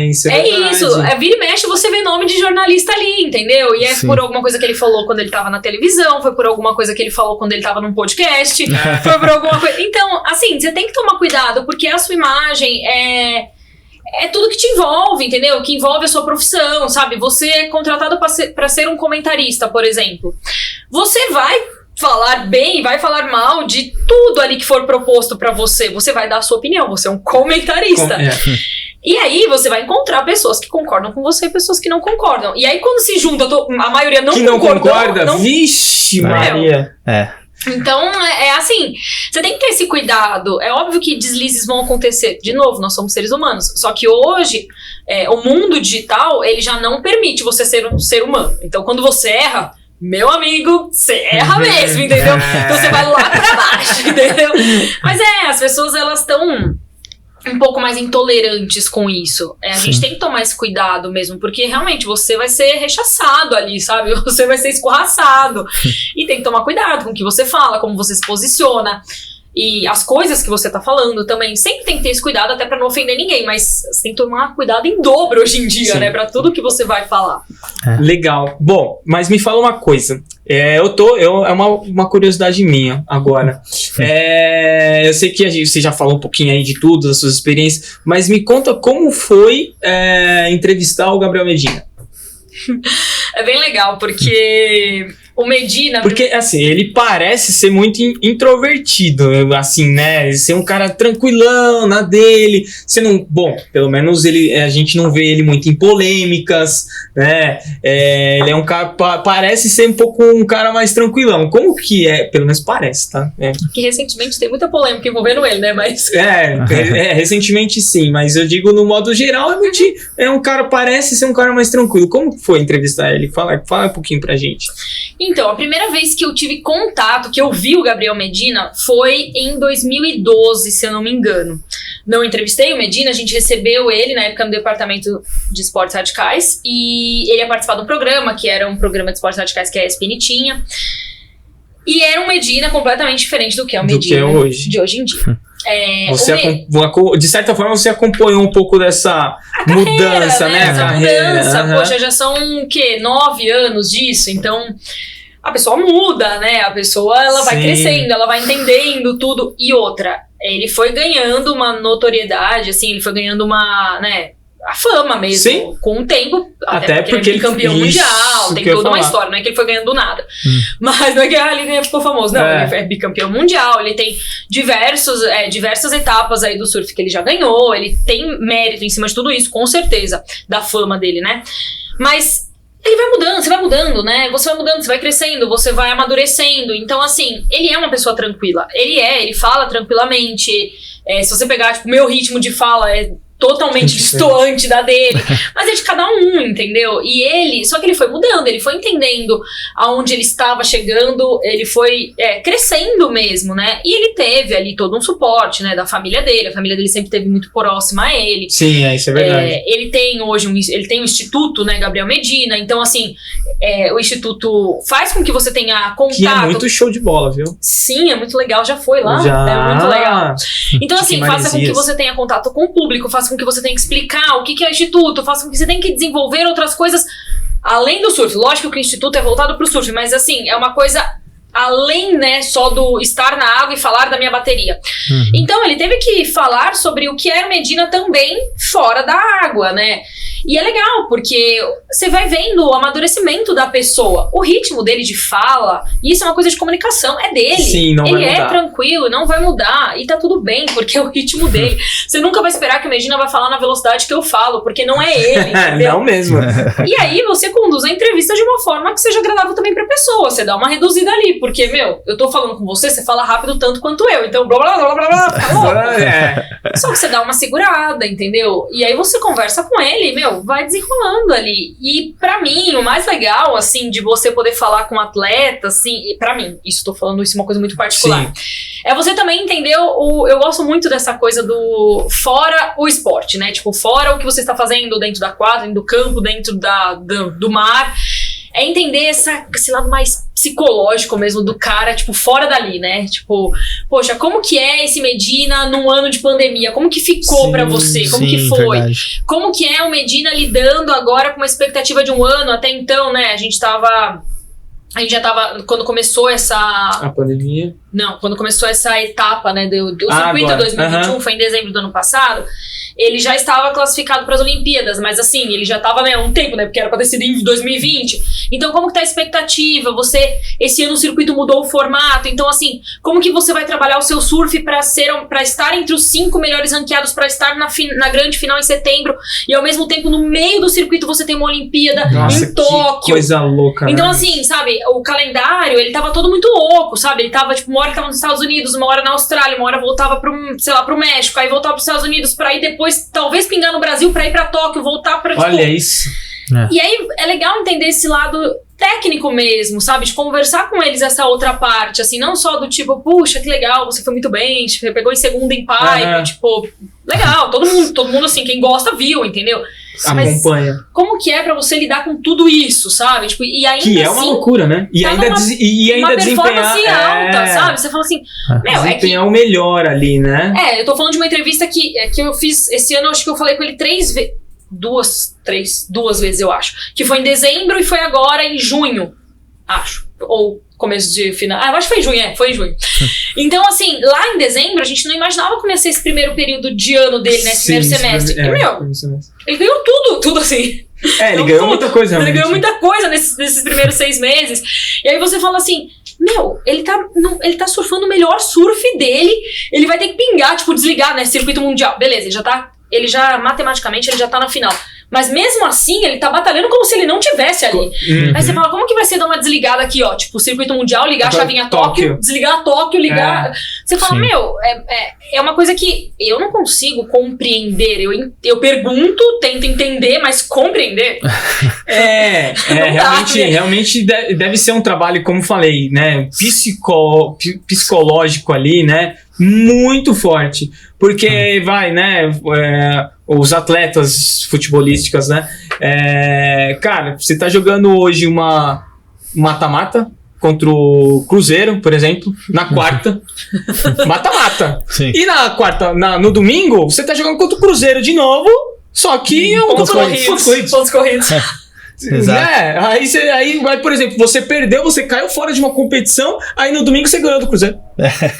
isso é verdade. Isso, vira e mexe, você vê nome de jornalista ali, entendeu? E por alguma coisa que ele falou quando ele tava na televisão, foi por alguma coisa que ele falou quando ele tava num podcast, foi por alguma coisa... Então, assim, você tem que tomar cuidado, porque a sua imagem é tudo que te envolve, entendeu? Que envolve a sua profissão, sabe? Você é contratado pra ser um comentarista, por exemplo. Você vai falar bem, vai falar mal de tudo ali que for proposto pra você. Você vai dar a sua opinião, você é um comentarista. E aí você vai encontrar pessoas que concordam com você e pessoas que não concordam. E aí quando se junta, a maioria não concorda. Vixe, Maria. Então, assim, você tem que ter esse cuidado. É óbvio que deslizes vão acontecer. De novo, nós somos seres humanos. Só que hoje, o mundo digital, ele já não permite você ser um ser humano. Então, quando você erra, meu amigo, você erra mesmo, entendeu? Então, você vai lá pra baixo, entendeu? Mas as pessoas, elas estão um pouco mais intolerantes com isso. A gente tem que tomar esse cuidado mesmo, porque realmente você vai ser rechaçado ali, sabe? Você vai ser escorraçado. E tem que tomar cuidado com o que você fala, como você se posiciona. E as coisas que você tá falando também. Sempre tem que ter esse cuidado, até pra não ofender ninguém. Mas você tem que tomar cuidado em dobro hoje em dia, né? Pra tudo que você vai falar. Legal. Bom, mas me fala uma coisa. É uma curiosidade minha agora. Eu sei que você já falou um pouquinho aí de tudo, das suas experiências, mas me conta como foi entrevistar o Gabriel Medina. É bem legal, porque o Medina... Porque, assim, ele parece ser muito introvertido, assim, né? Ser um cara tranquilão, na dele. Você não... Bom, pelo menos a gente não vê ele muito em polêmicas, né? Ele é um cara... Parece ser um pouco um cara mais tranquilão. Como que é? Pelo menos parece, tá? Que recentemente tem muita polêmica envolvendo ele, né? Mas... recentemente sim, mas eu digo no modo geral, parece ser um cara mais tranquilo. Como foi entrevistar ele? Fala um pouquinho pra gente. Então, a primeira vez que eu tive contato, que eu vi o Gabriel Medina, foi em 2012, se eu não me engano. Não entrevistei o Medina, a gente recebeu ele na época no departamento de esportes radicais, e ele ia participar do programa, que era um programa de esportes radicais que a ESPN tinha. E era um Medina completamente diferente do que é o Medina de hoje em dia. De certa forma, você acompanhou um pouco dessa mudança, né? Essa mudança. Poxa, já são, 9 anos disso, então a pessoa muda, né? A pessoa, ela vai crescendo, ela vai entendendo tudo. E outra, ele foi ganhando uma notoriedade, assim, ele foi ganhando uma, né, a fama mesmo, com o tempo, até porque ele é campeão mundial, tem toda uma história, não é que ele foi ganhando nada, mas não é que ele ficou famoso, não, ele é bicampeão mundial, ele tem diversas etapas aí do surf que ele já ganhou, ele tem mérito em cima de tudo isso, com certeza, da fama dele, né, mas ele vai mudando, você vai mudando, né, você vai mudando, você vai crescendo, você vai amadurecendo, então assim, ele é uma pessoa tranquila, ele fala tranquilamente, se você pegar, tipo, o meu ritmo de fala totalmente distoante da dele, mas é de cada um, entendeu? E ele, só que ele foi mudando, ele foi entendendo aonde ele estava chegando, ele foi crescendo mesmo, né? E ele teve ali todo um suporte, né, da família dele, a família dele sempre esteve muito próxima a ele. Sim, isso é verdade. Ele tem hoje ele tem um instituto, né, Gabriel Medina, então assim, o instituto faz com que você tenha contato. Que é muito show de bola, viu? Sim, é muito legal, já foi lá, é muito legal. Então assim, faça com que você tenha contato com o público, faça com que você tenha que explicar o que é o instituto, faça com que você tenha que desenvolver outras coisas além do surf. Lógico que o instituto é voltado pro surf, mas assim, é uma coisa além, né, só do estar na água e falar da minha bateria. Então ele teve que falar sobre o que era o Medina também fora da água, né? E é legal, porque você vai vendo o amadurecimento da pessoa, o ritmo dele de fala, e isso é uma coisa de comunicação, é dele. Sim, não vai mudar. Ele é tranquilo, não vai mudar, e tá tudo bem, porque é o ritmo dele. Você nunca vai esperar que o Medina vai falar na velocidade que eu falo, porque não é ele, entendeu? Não mesmo. E aí você conduz a entrevista de uma forma que seja agradável também pra pessoa, você dá uma reduzida ali, porque, eu tô falando com você, você fala rápido tanto quanto eu, então blá blá blá blá blá, tá louco. Só que você dá uma segurada, entendeu? E aí você conversa com ele, vai desenrolando ali. E pra mim, o mais legal, assim, de você poder falar com um atleta, assim, e pra mim, tô falando isso é uma coisa muito particular, é você também entender eu gosto muito dessa coisa do fora o esporte, né? Tipo, fora o que você está fazendo dentro da quadra, dentro do campo, dentro do mar. É entender esse lado mais psicológico mesmo do cara, tipo, fora dali, né? Tipo, poxa, como que é esse Medina num ano de pandemia? Como que ficou pra você? Como que foi? Verdade. Como que é o Medina lidando agora com uma expectativa de um ano? Até então, né, a gente já tava, quando começou a pandemia? Não, quando começou essa etapa, né, do circuito 2021, foi em dezembro do ano passado, ele já estava classificado para as Olimpíadas, mas assim, ele já estava, né, há um tempo, né, porque era para ter sido em 2020. Então, como que tá a expectativa? Esse ano o circuito mudou o formato, então assim, como que você vai trabalhar o seu surf para estar entre os 5 melhores ranqueados, para estar na grande final em setembro, e ao mesmo tempo, no meio do circuito, você tem uma Olimpíada em Tóquio. Que coisa louca, então, né? assim, sabe, o calendário, ele tava todo muito louco, sabe? Ele tava, tipo, uma hora tava nos Estados Unidos, uma hora na Austrália, uma hora voltava pro México, aí voltava pros Estados Unidos pra ir depois, talvez pingar no Brasil pra ir pra Tóquio, voltar pra, tipo... Olha isso. E aí, é legal entender esse lado técnico mesmo, sabe? De conversar com eles essa outra parte, assim, não só do tipo, puxa, que legal, você foi muito bem, tipo, pegou em segundo em pipe, tipo, legal, todo mundo, assim, quem gosta viu, entendeu? Acompanha. Mas como que é pra você lidar com tudo isso, sabe? Tipo, e ainda que é assim, uma loucura, né? E tá ainda uma performance desempenhar alta, sabe? Você fala assim, desempenhar o melhor ali, né? Eu tô falando de uma entrevista que eu fiz esse ano, acho que eu falei com ele 3 vezes. Duas vezes, eu acho. Que foi em dezembro e foi agora em junho, acho. Ou começo de final. Eu acho que foi em junho, foi em junho. Então, assim, lá em dezembro, a gente não imaginava como ia ser esse primeiro período de ano dele, né? Esse primeiro semestre. E, ele ganhou tudo assim. Ele ganhou muita coisa, realmente. Ele ganhou muita coisa nesses primeiros 6 meses. E aí você fala assim, ele tá surfando o melhor surf dele, ele vai ter que pingar, tipo, desligar, né, circuito mundial. Beleza, ele já matematicamente, ele já tá na final. Mas mesmo assim, ele tá batalhando como se ele não tivesse ali. Uhum. Aí você fala, como que vai ser dar uma desligada aqui, ó? Tipo, circuito mundial, ligar a chavinha Tóquio, desligar a Tóquio, ligar... Você fala, é uma coisa que eu não consigo compreender. Eu pergunto, tento entender, mas compreender... realmente deve ser um trabalho, como falei, né? Psicológico ali, né? Muito forte. Porque os atletas futebolísticas, né? Cara, você tá jogando hoje uma mata-mata contra o Cruzeiro, por exemplo, na quarta. Mata-mata. E na quarta, no domingo, você tá jogando contra o Cruzeiro de novo, só que pontos corridos. Exato. Aí vai, por exemplo, você perdeu, você caiu fora de uma competição, aí no domingo você ganhou do Cruzeiro.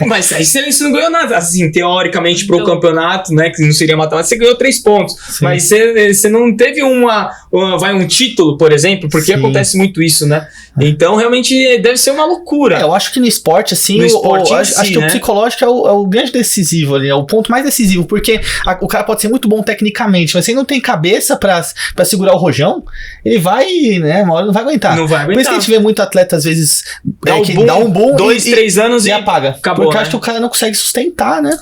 Mas aí você não ganhou nada. Assim, teoricamente, pro campeonato, né, que não seria matemática, você ganhou 3 pontos. Sim. Mas você não teve um título, por exemplo, porque acontece muito isso, né? Então, realmente, deve ser uma loucura. Eu acho que no esporte, assim, acho que o psicológico é o grande decisivo ali, é o ponto mais decisivo, porque o cara pode ser muito bom tecnicamente, mas se ele não tem cabeça pra segurar o rojão, ele vai, né, uma hora não vai aguentar. Não vai aguentar. Por isso que a gente vê muito atleta, às vezes, dá um boom 2, 3 anos e apaga. Acabou, porque acho que o cara não consegue sustentar, né?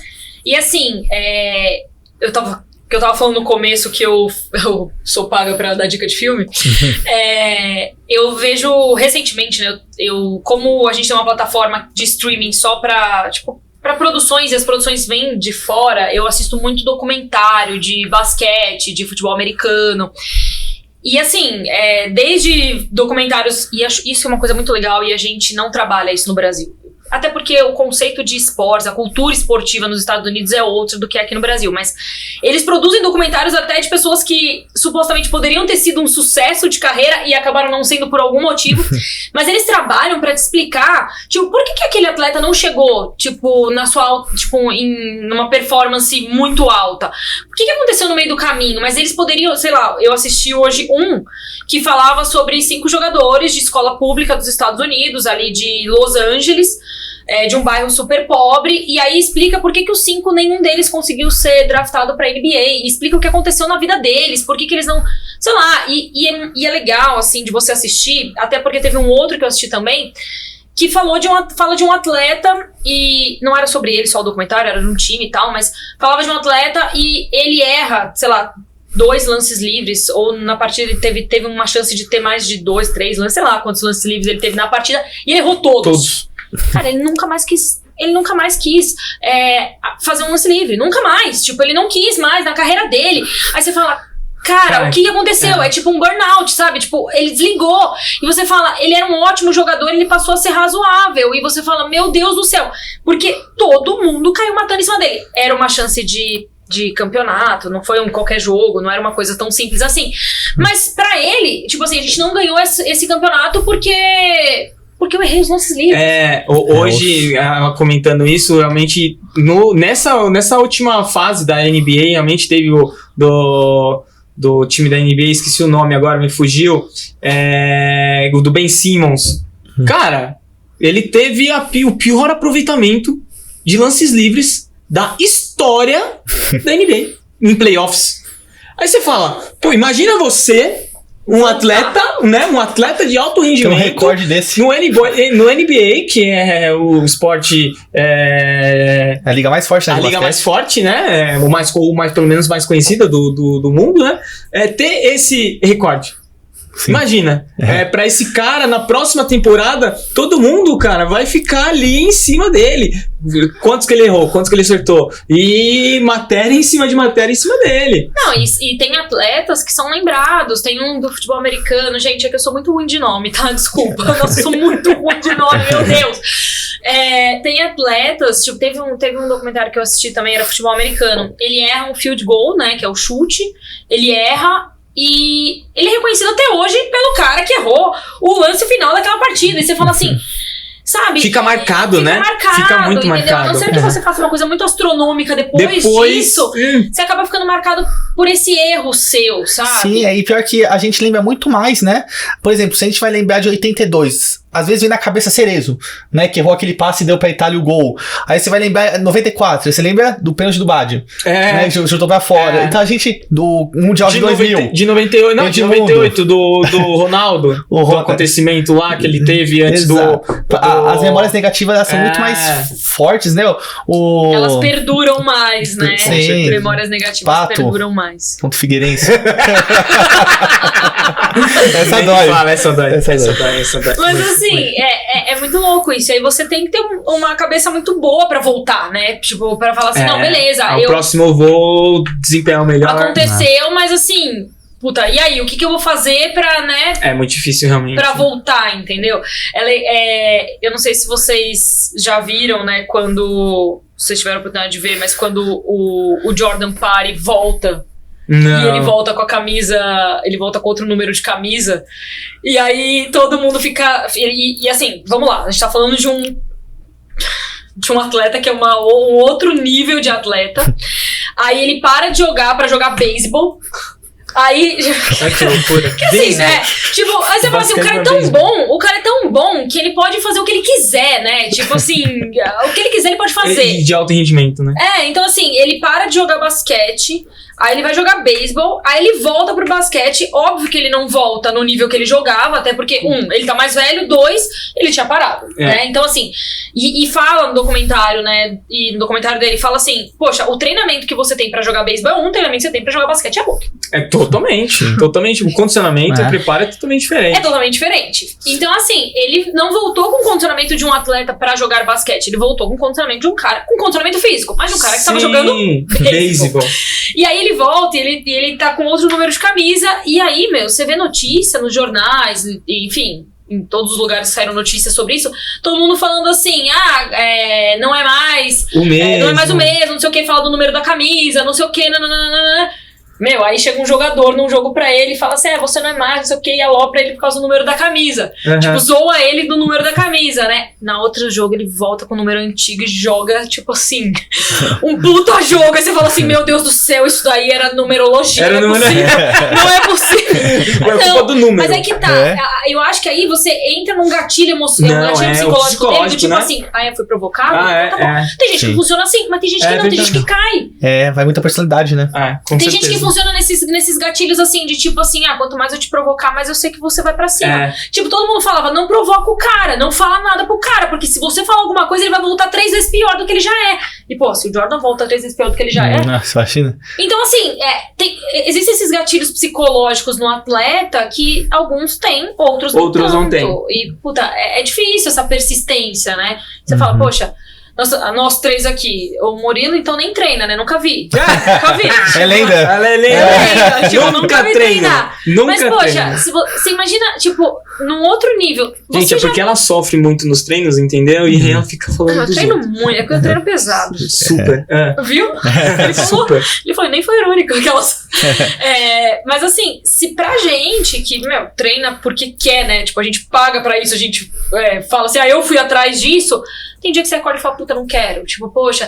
E assim, eu tava falando no começo que eu sou paga pra dar dica de filme. Eu vejo recentemente, né? Como a gente tem uma plataforma de streaming só pra produções, e as produções vêm de fora, eu assisto muito documentário de basquete, de futebol americano. E assim, desde documentários, e isso é uma coisa muito legal, e a gente não trabalha isso no Brasil. Até porque o conceito de esportes, a cultura esportiva nos Estados Unidos é outro do que aqui no Brasil. Mas eles produzem documentários até de pessoas que supostamente poderiam ter sido um sucesso de carreira e acabaram não sendo por algum motivo. Mas eles trabalham pra te explicar, tipo, por que aquele atleta não chegou, tipo, numa performance muito alta? O que aconteceu no meio do caminho? Mas eles poderiam, sei lá, eu assisti hoje que falava sobre 5 jogadores de escola pública dos Estados Unidos, ali de Los Angeles, de um bairro super pobre, e aí explica por que os 5, nenhum deles conseguiu ser draftado pra NBA, e explica o que aconteceu na vida deles, por que eles não... Sei lá, e é legal, assim, de você assistir, até porque teve um outro que eu assisti também, que fala de um atleta, e não era sobre ele só o documentário, era de um time e tal, mas falava de um atleta e ele erra, sei lá, 2 lances livres, ou na partida ele teve uma chance de ter mais de 2, 3 lances, sei lá quantos lances livres ele teve na partida, e ele errou todos. Cara, ele nunca mais quis fazer um lance livre, nunca mais, tipo, ele não quis mais na carreira dele. Aí você fala, cara, o que aconteceu? É tipo um burnout, sabe? Tipo, ele desligou. E você fala, ele era um ótimo jogador, ele passou a ser razoável. E você fala, meu Deus do céu. Porque todo mundo caiu matando em cima dele. Era uma chance de campeonato, não foi qualquer jogo, não era uma coisa tão simples assim. Mas pra ele, tipo assim, a gente não ganhou esse campeonato porque eu errei os lances livres. Hoje, comentando isso, realmente, nessa última fase da NBA, realmente teve do time da NBA, esqueci o nome agora, me fugiu, o do Ben Simmons. Cara, ele teve o pior aproveitamento de lances livres da história da NBA em playoffs. Aí você fala, pô, imagina você, um atleta, né, um atleta de alto rendimento, tem um recorde desse no NBA, que é o esporte, a liga mais forte, né, a liga mais forte, né, o mais pelo menos mais conhecida do mundo, né, ter esse recorde. Sim. Imagina, pra esse cara, na próxima temporada, todo mundo, cara, vai ficar ali em cima dele. Quantos que ele errou, quantos que ele acertou. E matéria em cima de matéria em cima dele. Não, e tem atletas que são lembrados. Tem um do futebol americano. Gente, é que eu sou muito ruim de nome, tá? Desculpa. Eu sou muito ruim de nome, meu Deus. Tem atletas, tipo, teve um documentário que eu assisti também, era futebol americano. Ele erra um field goal, né, que é o chute. Ele erra... E ele é reconhecido até hoje pelo cara que errou o lance final daquela partida. E você fala assim, sabe? Fica marcado, né? Fica muito entendeu? marcado. A não ser que você faça uma coisa muito astronômica depois disso, você acaba ficando marcado por esse erro seu, sabe? Sim, e pior que a gente lembra muito mais, né? Por exemplo, se a gente vai lembrar de 82, às vezes vem na cabeça Cerezo, né? Que errou aquele passe e deu pra Itália o gol. Aí você vai lembrar 94, você lembra do pênalti do Baggio, né? Que chutou pra fora. Então a gente, do Mundial de 2000. De 98, não, de 98, do Ronaldo. do acontecimento lá que ele teve antes do... As memórias negativas elas são muito mais fortes, né? Elas perduram mais, né? Sim. Memórias negativas perduram mais. Ponto Figueirense. Essa dói. Mas assim, é muito louco isso. Aí você tem que ter uma cabeça muito boa pra voltar, né? Tipo, pra falar assim, não, beleza. O próximo eu vou desempenhar o melhor. Aconteceu, mas assim... Puta, e aí, o que eu vou fazer pra, né... É muito difícil, realmente. Pra voltar, entendeu? Eu não sei se vocês já viram, né, quando... Vocês tiveram a oportunidade de ver, mas quando o Jordan para e volta... Não. E ele volta com a camisa... Ele volta com outro número de camisa. E aí, todo mundo fica... E assim, vamos lá. A gente tá falando de um atleta que é um outro nível de atleta. Aí ele para de jogar pra jogar beisebol... Aí. Que loucura. Que assim, né? Tipo, aí você fala assim, o cara é tão bom que ele pode fazer o que ele quiser, né? Tipo assim, o que ele quiser ele pode fazer. De alto rendimento, né? Então assim, ele para de jogar basquete, aí ele vai jogar beisebol, aí ele volta pro basquete. Óbvio que ele não volta no nível que ele jogava, até porque, ele tá mais velho, 2, ele tinha parado, né? Então assim, e fala no documentário, né? E no documentário dele fala assim, poxa, o treinamento que você tem pra jogar beisebol é treinamento que você tem pra jogar basquete é outro. Totalmente. O condicionamento e o preparo é totalmente diferente. É totalmente diferente. Então, assim, ele não voltou com o condicionamento de um atleta pra jogar basquete. Ele voltou com o condicionamento de um cara com condicionamento físico, mas de um cara que tava jogando beisebol. E aí ele volta e ele tá com outro número de camisa. E aí, você vê notícia nos jornais, enfim... Em todos os lugares saíram notícias sobre isso. Todo mundo falando assim, não é mais o mesmo. Não é mais o mesmo, não sei o que, fala do número da camisa, não sei o que, nananana. Aí chega um jogador num jogo pra ele e fala assim, você não é mais, não sei o que, e alopra ele por causa do número da camisa. Tipo, zoa ele do número da camisa, né? Na outro jogo ele volta com o número antigo e joga, tipo assim, um puta jogo. Aí você fala assim, meu Deus do céu, isso daí era numerologia, não é possível. É culpa do número. Mas aí que tá, eu acho que aí você entra num gatilho emocional, um gatilho psicológico dele, do tipo assim, eu fui provocado, então tá bom. Tem gente que funciona assim, mas tem gente que não, tem gente que cai. Vai muita personalidade, né? Tem gente que funciona nesses gatilhos assim, de tipo assim, quanto mais eu te provocar, mais eu sei que você vai pra cima. Tipo, todo mundo falava, não provoca o cara, não fala nada pro cara, porque se você falar alguma coisa, ele vai voltar 3 vezes pior do que ele já é. E pô, se o Jordan volta 3 vezes pior do que ele já é. Nossa, imagina. Então, assim, existem esses gatilhos psicológicos no atleta que alguns têm, outros não têm. E, puta, é difícil essa persistência, né? Você fala, poxa. Nós 3 aqui, o Murilo então nem treina, né? Nunca vi. Nunca vi. É lenda. Ela é lenda. Tipo, nunca vi treinar. Mas, poxa, você imagina, tipo, num outro nível. Gente, é porque ela sofre muito nos treinos, entendeu? E ela fica falando dos treino muito, é porque eu treino pesado. Super. Viu? Ele falou, ele falou, nem foi irônico aquelas. Mas assim, se pra gente que, treina porque quer, né? Tipo, a gente paga pra isso, a gente fala assim, eu fui atrás disso. Tem dia que você acorda e fala, puta, não quero. Tipo, poxa...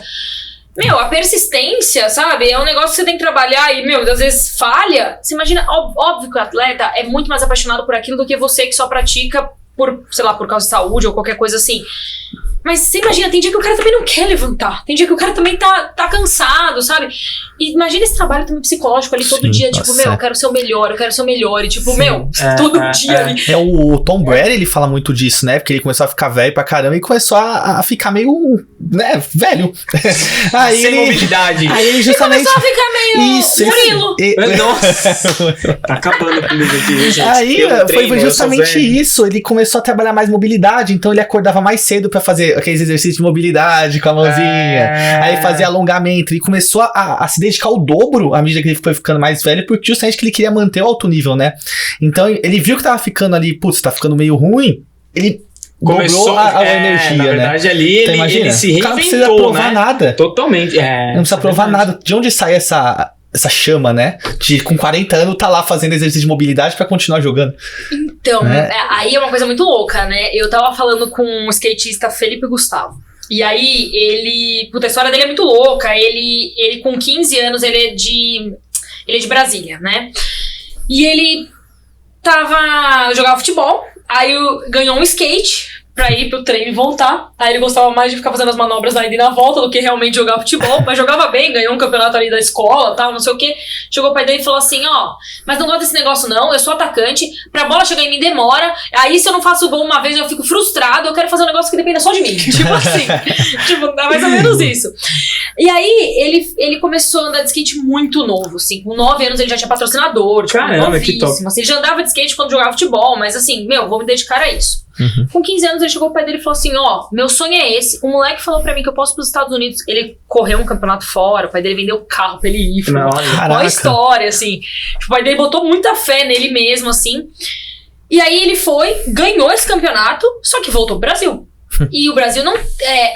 a persistência, sabe? É um negócio que você tem que trabalhar e, às vezes falha. Você imagina, óbvio que o atleta é muito mais apaixonado por aquilo do que você que só pratica por, sei lá, por causa de saúde ou qualquer coisa assim. Mas você imagina, tem dia que o cara também não quer levantar. Tem dia que o cara também tá cansado, sabe? E imagina esse trabalho também psicológico ali todo dia. Tipo, eu quero ser o melhor, eu quero ser o melhor. E tipo, todo dia ali. O Tom Brady, ele fala muito disso, né? Porque ele começou a ficar velho pra caramba e começou a ficar meio, né, velho. Aí sem mobilidade. Aí ele justamente... começou a ficar meio Murilo. Nossa. Tá acabando comigo aqui, gente. Aí foi justamente isso. Ele começou a trabalhar mais mobilidade, então ele acordava mais cedo pra fazer aqueles exercícios de mobilidade com a mãozinha. Aí fazia alongamento. Ele começou a se dedicar ao dobro à medida que ele foi ficando mais velho, porque justamente que ele queria manter o alto nível, né? Então ele viu que tava ficando ali, tá ficando meio ruim, ele começou a energia, na verdade, né? ali então, ele se reinventou, não precisa provar nada. Totalmente. Não precisa provar nada. De onde sai essa chama, né? De com 40 anos tá lá fazendo exercício de mobilidade pra continuar jogando. Então, aí é uma coisa muito louca, né? Eu tava falando com o skatista Felipe Gustavo. E aí, ele... Puta, a história dele é muito louca. Ele com 15 anos, ele é de Brasília, né? E ele jogava futebol, aí ganhou um skate pra ir pro treino e voltar. Aí ele gostava mais de ficar fazendo as manobras na ida e na volta do que realmente jogar futebol, mas jogava bem, ganhou um campeonato ali da escola, tal, não sei o que. Chegou o pai dele e falou assim, mas não gosto desse negócio não, eu sou atacante, pra bola chegar em mim demora, aí se eu não faço o gol uma vez eu fico frustrado, eu quero fazer um negócio que dependa só de mim. Tipo assim, tipo, dá mais ou menos isso. E aí ele começou a andar de skate muito novo, assim, com 9 anos ele já tinha patrocinador, tipo, novíssimo, assim, ele já andava de skate quando jogava futebol, mas assim, vou me dedicar a isso. Com 15 anos ele chegou pro pai dele e falou assim, meu sonho é esse, o moleque falou pra mim que eu posso ir pros Estados Unidos, ele correu um campeonato fora, o pai dele vendeu o carro pra ele ir, foi uma história, assim, o pai dele botou muita fé nele mesmo, assim, e aí ele foi, ganhou esse campeonato, só que voltou pro Brasil. E o Brasil não...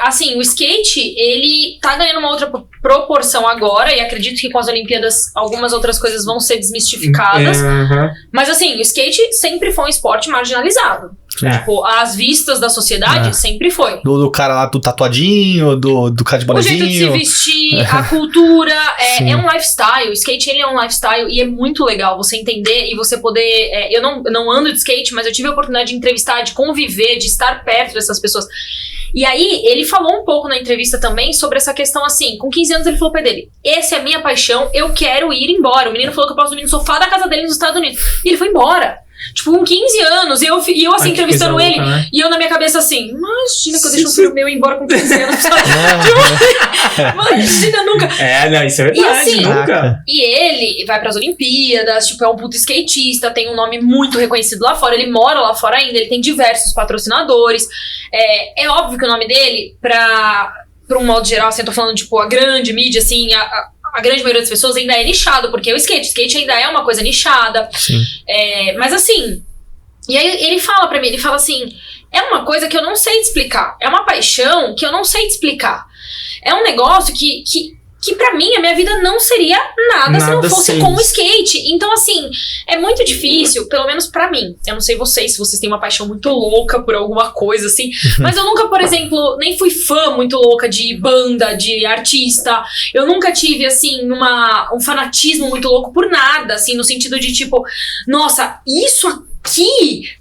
assim, o skate, ele tá ganhando uma outra proporção agora, e acredito que com as Olimpíadas algumas outras coisas vão ser desmistificadas. Mas assim, o skate sempre foi um esporte marginalizado. Tipo, às vistas da sociedade, sempre foi. Do cara lá do tatuadinho, do cara de bonezinho. O jeito de se vestir, a cultura, é um lifestyle. O skate, ele é um lifestyle e é muito legal você entender e você poder... eu não ando de skate, mas eu tive a oportunidade de entrevistar, de conviver, de estar perto dessas pessoas. E aí, ele falou um pouco na entrevista também sobre essa questão assim, com 15 anos ele falou pra ele, essa é a minha paixão, eu quero ir embora. O menino falou que eu posso dormir no sofá da casa dele nos Estados Unidos. E ele foi embora. Tipo, com 15 anos, e eu assim, entrevistando ele, louca, né? E eu na minha cabeça assim, imagina que eu deixo um filho meu ir embora com 15 anos. Imagina, nunca. Não, isso é verdade, e assim, nunca. E ele vai pras Olimpíadas, tipo, é um puto skatista, tem um nome muito reconhecido lá fora, ele mora lá fora ainda, ele tem diversos patrocinadores. É óbvio que o nome dele, pra um modo geral, assim, eu tô falando, tipo, a grande mídia, assim, a grande maioria das pessoas ainda é nichado, porque o skate ainda é uma coisa nichada. Sim. Mas assim, e aí ele fala pra mim, ele fala assim, é uma coisa que eu não sei te explicar, é uma paixão que eu não sei te explicar. É um negócio que pra mim, a minha vida não seria nada se não fosse com o skate. Então, assim, é muito difícil, pelo menos pra mim. Eu não sei vocês, se vocês têm uma paixão muito louca por alguma coisa, assim. Mas eu nunca, por exemplo, nem fui fã muito louca de banda, de artista. Eu nunca tive, assim, um fanatismo muito louco por nada, assim, no sentido de, tipo, nossa, isso aqui...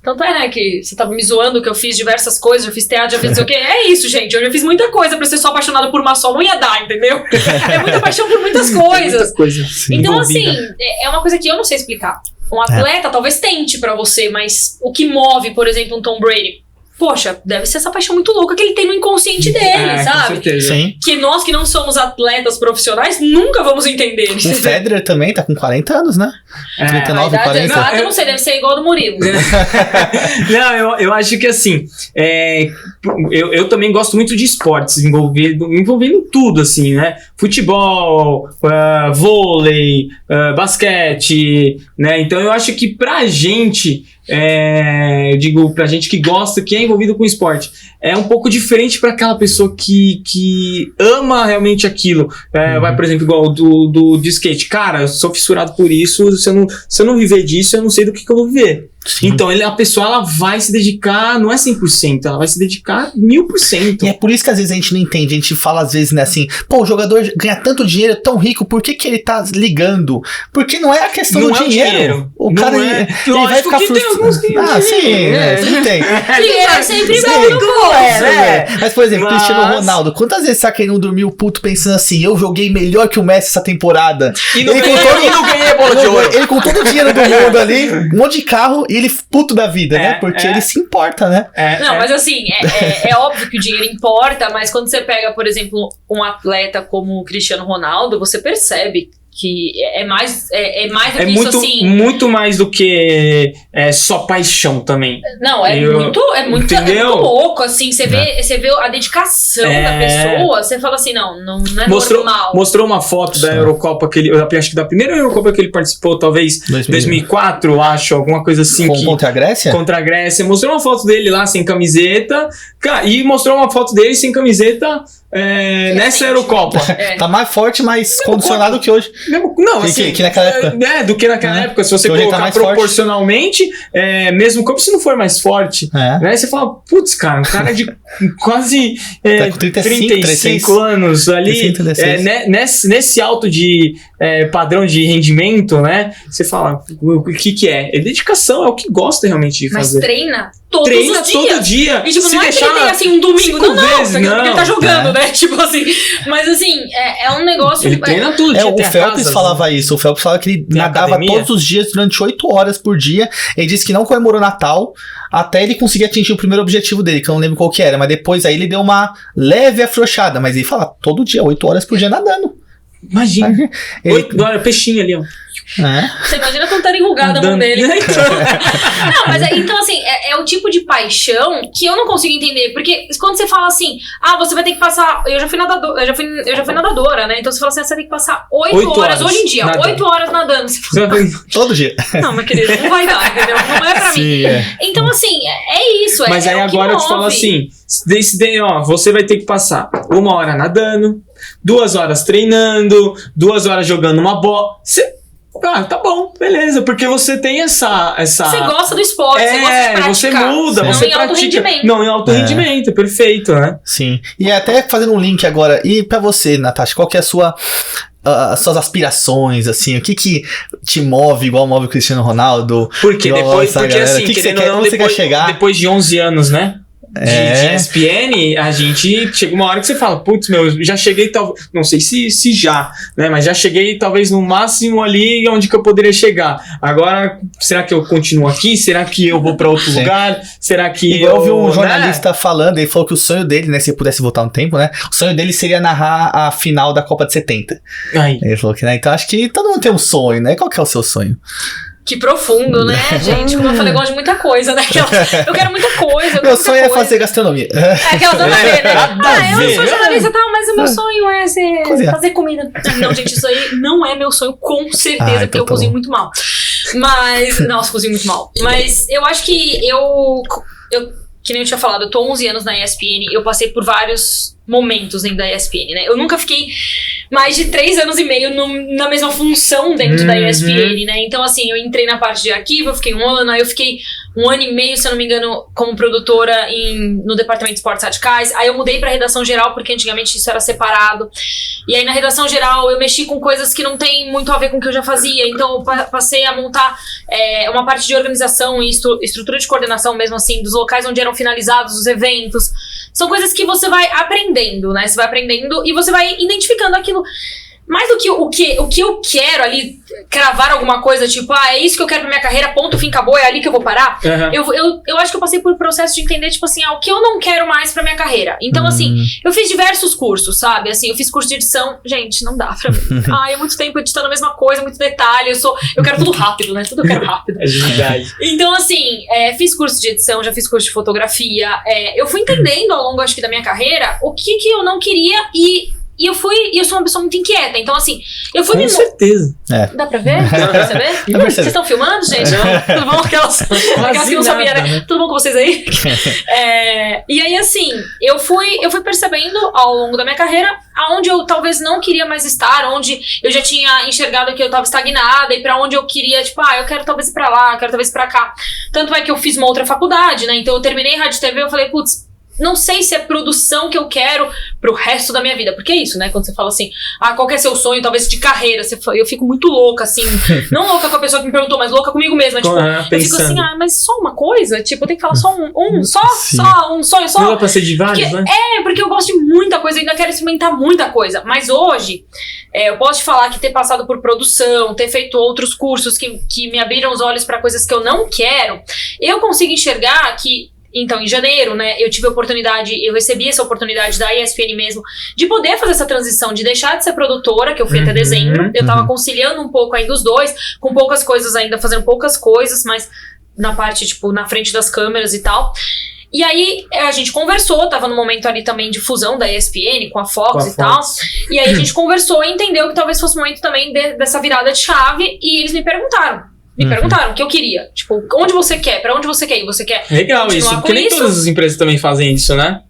Tanto né, que você tava me zoando que eu fiz diversas coisas, já fiz teatro, já fiz não sei o que. É isso, gente, eu já fiz muita coisa pra ser só apaixonada por uma só, não ia dar, entendeu? É muita paixão por muitas coisas. Então, assim, é uma coisa que eu não sei explicar. Um atleta talvez tente pra você, mas o que move, por exemplo, um Tom Brady? Poxa, deve ser essa paixão muito louca que ele tem no inconsciente dele, sabe? Com certeza. Sim. Que nós que não somos atletas profissionais nunca vamos entender. O Federer também tá com 40 anos, né? 39, 40. Exato, eu não sei, deve ser igual do Murilo. Não, eu acho que assim, eu também gosto muito de esportes, envolvendo tudo, assim, né? Futebol, vôlei, basquete, né? Então eu acho que pra gente... pra gente que gosta, que é envolvido com esporte, é um pouco diferente para aquela pessoa que ama realmente aquilo. Vai, por exemplo, igual do skate. Cara, eu sou fissurado por isso, se eu não viver disso, eu não sei do que eu vou viver. Sim. Então, a pessoa ela vai se dedicar, não é 100%, ela vai se dedicar 1000%. E é por isso que às vezes a gente não entende, a gente fala às vezes, né, assim, o jogador ganha tanto dinheiro, tão rico, por que ele tá ligando? Porque não é a questão do dinheiro. O cara, ele vai ficar frustrado. Sim, tem. Dinheiro é sempre bom no bolso. Mas, por exemplo, Cristiano Ronaldo, quantas vezes sabe que ele não dormiu puto pensando assim, eu joguei melhor que o Messi essa temporada? E não ganhei a bola de ouro. Ele com todo o dinheiro do mundo ali, um monte de carro, e ele puto da vida, né? Porque ele se importa, né? Mas assim, é óbvio que o dinheiro importa, mas quando você pega, por exemplo, um atleta como o Cristiano Ronaldo, você percebe que é mais do que muito, isso, assim... muito mais do que só paixão também. Não, é muito louco, assim, você vê a dedicação da pessoa, você fala assim, não é normal. Mostrou uma foto da Eurocopa, acho que da primeira Eurocopa que ele participou, talvez 2004, acho, alguma coisa assim. Contra a Grécia? Contra a Grécia. Mostrou uma foto dele lá sem camiseta, e mostrou uma foto dele sem camiseta nessa Eurocopa. Tá mais forte, mais condicionado que hoje. Não, assim... Que naquela época. Do que naquela época. Se você colocar proporcionalmente, mesmo como se não for mais forte, né? Você fala, putz, cara, um cara de quase tá com 35 anos ali, nesse alto de padrão de rendimento, né? Você fala, o que é? É dedicação, é o que gosta realmente de fazer. Mas treina todos os dias. Todo dia. E tipo, se não é que ele tem assim um domingo, não, porque ele tá jogando, né? Tipo assim. Mas assim, é um negócio. Ele treina todo dia. O Phelps falava isso. O Phelps falava que ele nadava todos os dias durante 8 horas por dia. Ele disse que não comemorou Natal até ele conseguir atingir o primeiro objetivo dele, que eu não lembro qual que era. Mas depois aí ele deu uma leve afrouxada. Mas ele fala todo dia, 8 horas por dia nadando. Imagina. 8 horas, peixinho ali, ó. Você imagina quando tá enrugada a mão dele. Não, mas então assim, é o tipo de paixão que eu não consigo entender. Porque quando você fala assim, você vai ter que passar. Eu já fui nadadora, né? Então você fala assim, você tem que passar 8 horas hoje em dia, nadando. 8 horas nadando. Todo dia. Não, mas querido, não vai dar, entendeu? Não é pra mim. Então, assim, é isso. Mas aí agora eu te falo assim: você vai ter que passar 1 hora nadando, 2 horas treinando, 2 horas jogando uma bola. Tá bom, beleza, porque você tem essa... Você gosta do esporte, você gosta de praticar. Você muda, você pratica. Alto rendimento. Não, em alto rendimento, perfeito, né? Sim, e até fazendo um link agora, e pra você, Natasha, qual que é a sua... as suas aspirações, assim, o que te move igual move o Cristiano Ronaldo? Porque assim, que você quer chegar? Depois de 11 anos, né? De ESPN, a gente chega uma hora que você fala, putz, já cheguei, não sei se já, né, mas já cheguei talvez no máximo ali onde que eu poderia chegar. Agora, será que eu continuo aqui? Será que eu vou pra outro lugar? Será que eu vi um jornalista falando, ele falou que o sonho dele, né, se ele pudesse voltar um tempo, né, o sonho dele seria narrar a final da Copa de 70. Ele falou que, né, então acho que todo mundo tem um sonho, né, qual que é o seu sonho? Que profundo, né, gente? Como eu falei, eu gosto de muita coisa, né? Eu quero muita coisa. Meu sonho é fazer gastronomia. Aquela dona B, né? Eu sou jornalista e tal, mas o meu sonho é fazer comida. Não, gente, isso aí não é meu sonho, com certeza, porque eu cozinho muito mal. Mas, nossa, cozinho muito mal. Mas eu acho que que nem eu tinha falado, eu tô 11 anos na ESPN, eu passei por vários momentos dentro da ESPN, né? Eu nunca fiquei mais de 3 anos e meio na mesma função dentro da ESPN, né? Então, assim, eu entrei na parte de arquivo, eu fiquei 1 ano, aí eu fiquei 1 ano e meio, se eu não me engano, como produtora no departamento de esportes radicais. Aí eu mudei pra redação geral, porque antigamente isso era separado. E aí na redação geral eu mexi com coisas que não tem muito a ver com o que eu já fazia. Então eu passei a montar uma parte de organização e estrutura de coordenação mesmo assim, dos locais onde eram finalizados os eventos. São coisas que você vai aprendendo, né? Você vai aprendendo e você vai identificando aquilo. Mais do que o que eu quero ali, cravar alguma coisa, tipo, é isso que eu quero pra minha carreira, ponto, fim, acabou, é ali que eu vou parar. Eu acho que eu passei por um processo de entender, tipo assim, o que eu não quero mais pra minha carreira. Então, assim, eu fiz diversos cursos, sabe? Assim, eu fiz curso de edição, gente, não dá pra mim. É muito tempo editando a mesma coisa, muito detalhe, eu quero tudo rápido, né? Tudo eu quero rápido. É verdade. Então, assim, fiz curso de edição, já fiz curso de fotografia, eu fui entendendo ao longo, acho que, da minha carreira, o que eu não queria e eu sou uma pessoa muito inquieta, então assim, eu fui... Com certeza. Dá pra ver? Dá pra perceber? Vocês estão filmando, gente? Tudo bom? Aquelas que não sabiam, né? Tudo bom com vocês aí? E aí, assim, eu fui percebendo ao longo da minha carreira aonde eu talvez não queria mais estar, onde eu já tinha enxergado que eu tava estagnada e pra onde eu queria, tipo, eu quero talvez ir pra lá, eu quero talvez ir pra cá. Tanto é que eu fiz uma outra faculdade, né? Então eu terminei rádio e TV e eu falei, putz, não sei se é produção que eu quero pro resto da minha vida. Porque é isso, né? Quando você fala assim, qual que é seu sonho, talvez de carreira? Eu fico muito louca, assim. Não louca com a pessoa que me perguntou, mas louca comigo mesma. Tipo, eu fico assim, mas só uma coisa? Tipo, eu tenho que falar só só um sonho, só. Não dá pra ser de vários, né? Porque eu gosto de muita coisa, eu ainda quero experimentar muita coisa. Mas hoje, eu posso te falar que ter passado por produção, ter feito outros cursos que me abriram os olhos pra coisas que eu não quero, eu consigo enxergar que... Então, em janeiro, né, eu recebi essa oportunidade da ESPN mesmo, de poder fazer essa transição, de deixar de ser produtora, que eu fui até dezembro. Eu tava conciliando um pouco ainda os dois, com poucas coisas ainda, fazendo poucas coisas, mas na parte, tipo, na frente das câmeras e tal. E aí, a gente conversou, tava no momento ali também de fusão da ESPN com a Fox e tal. E aí a gente conversou e entendeu que talvez fosse o momento também dessa virada de chave, e eles me perguntaram o que eu queria. Tipo, onde você quer? Pra onde você quer ir? Você quer legal isso, porque nem todas as empresas também fazem isso, né?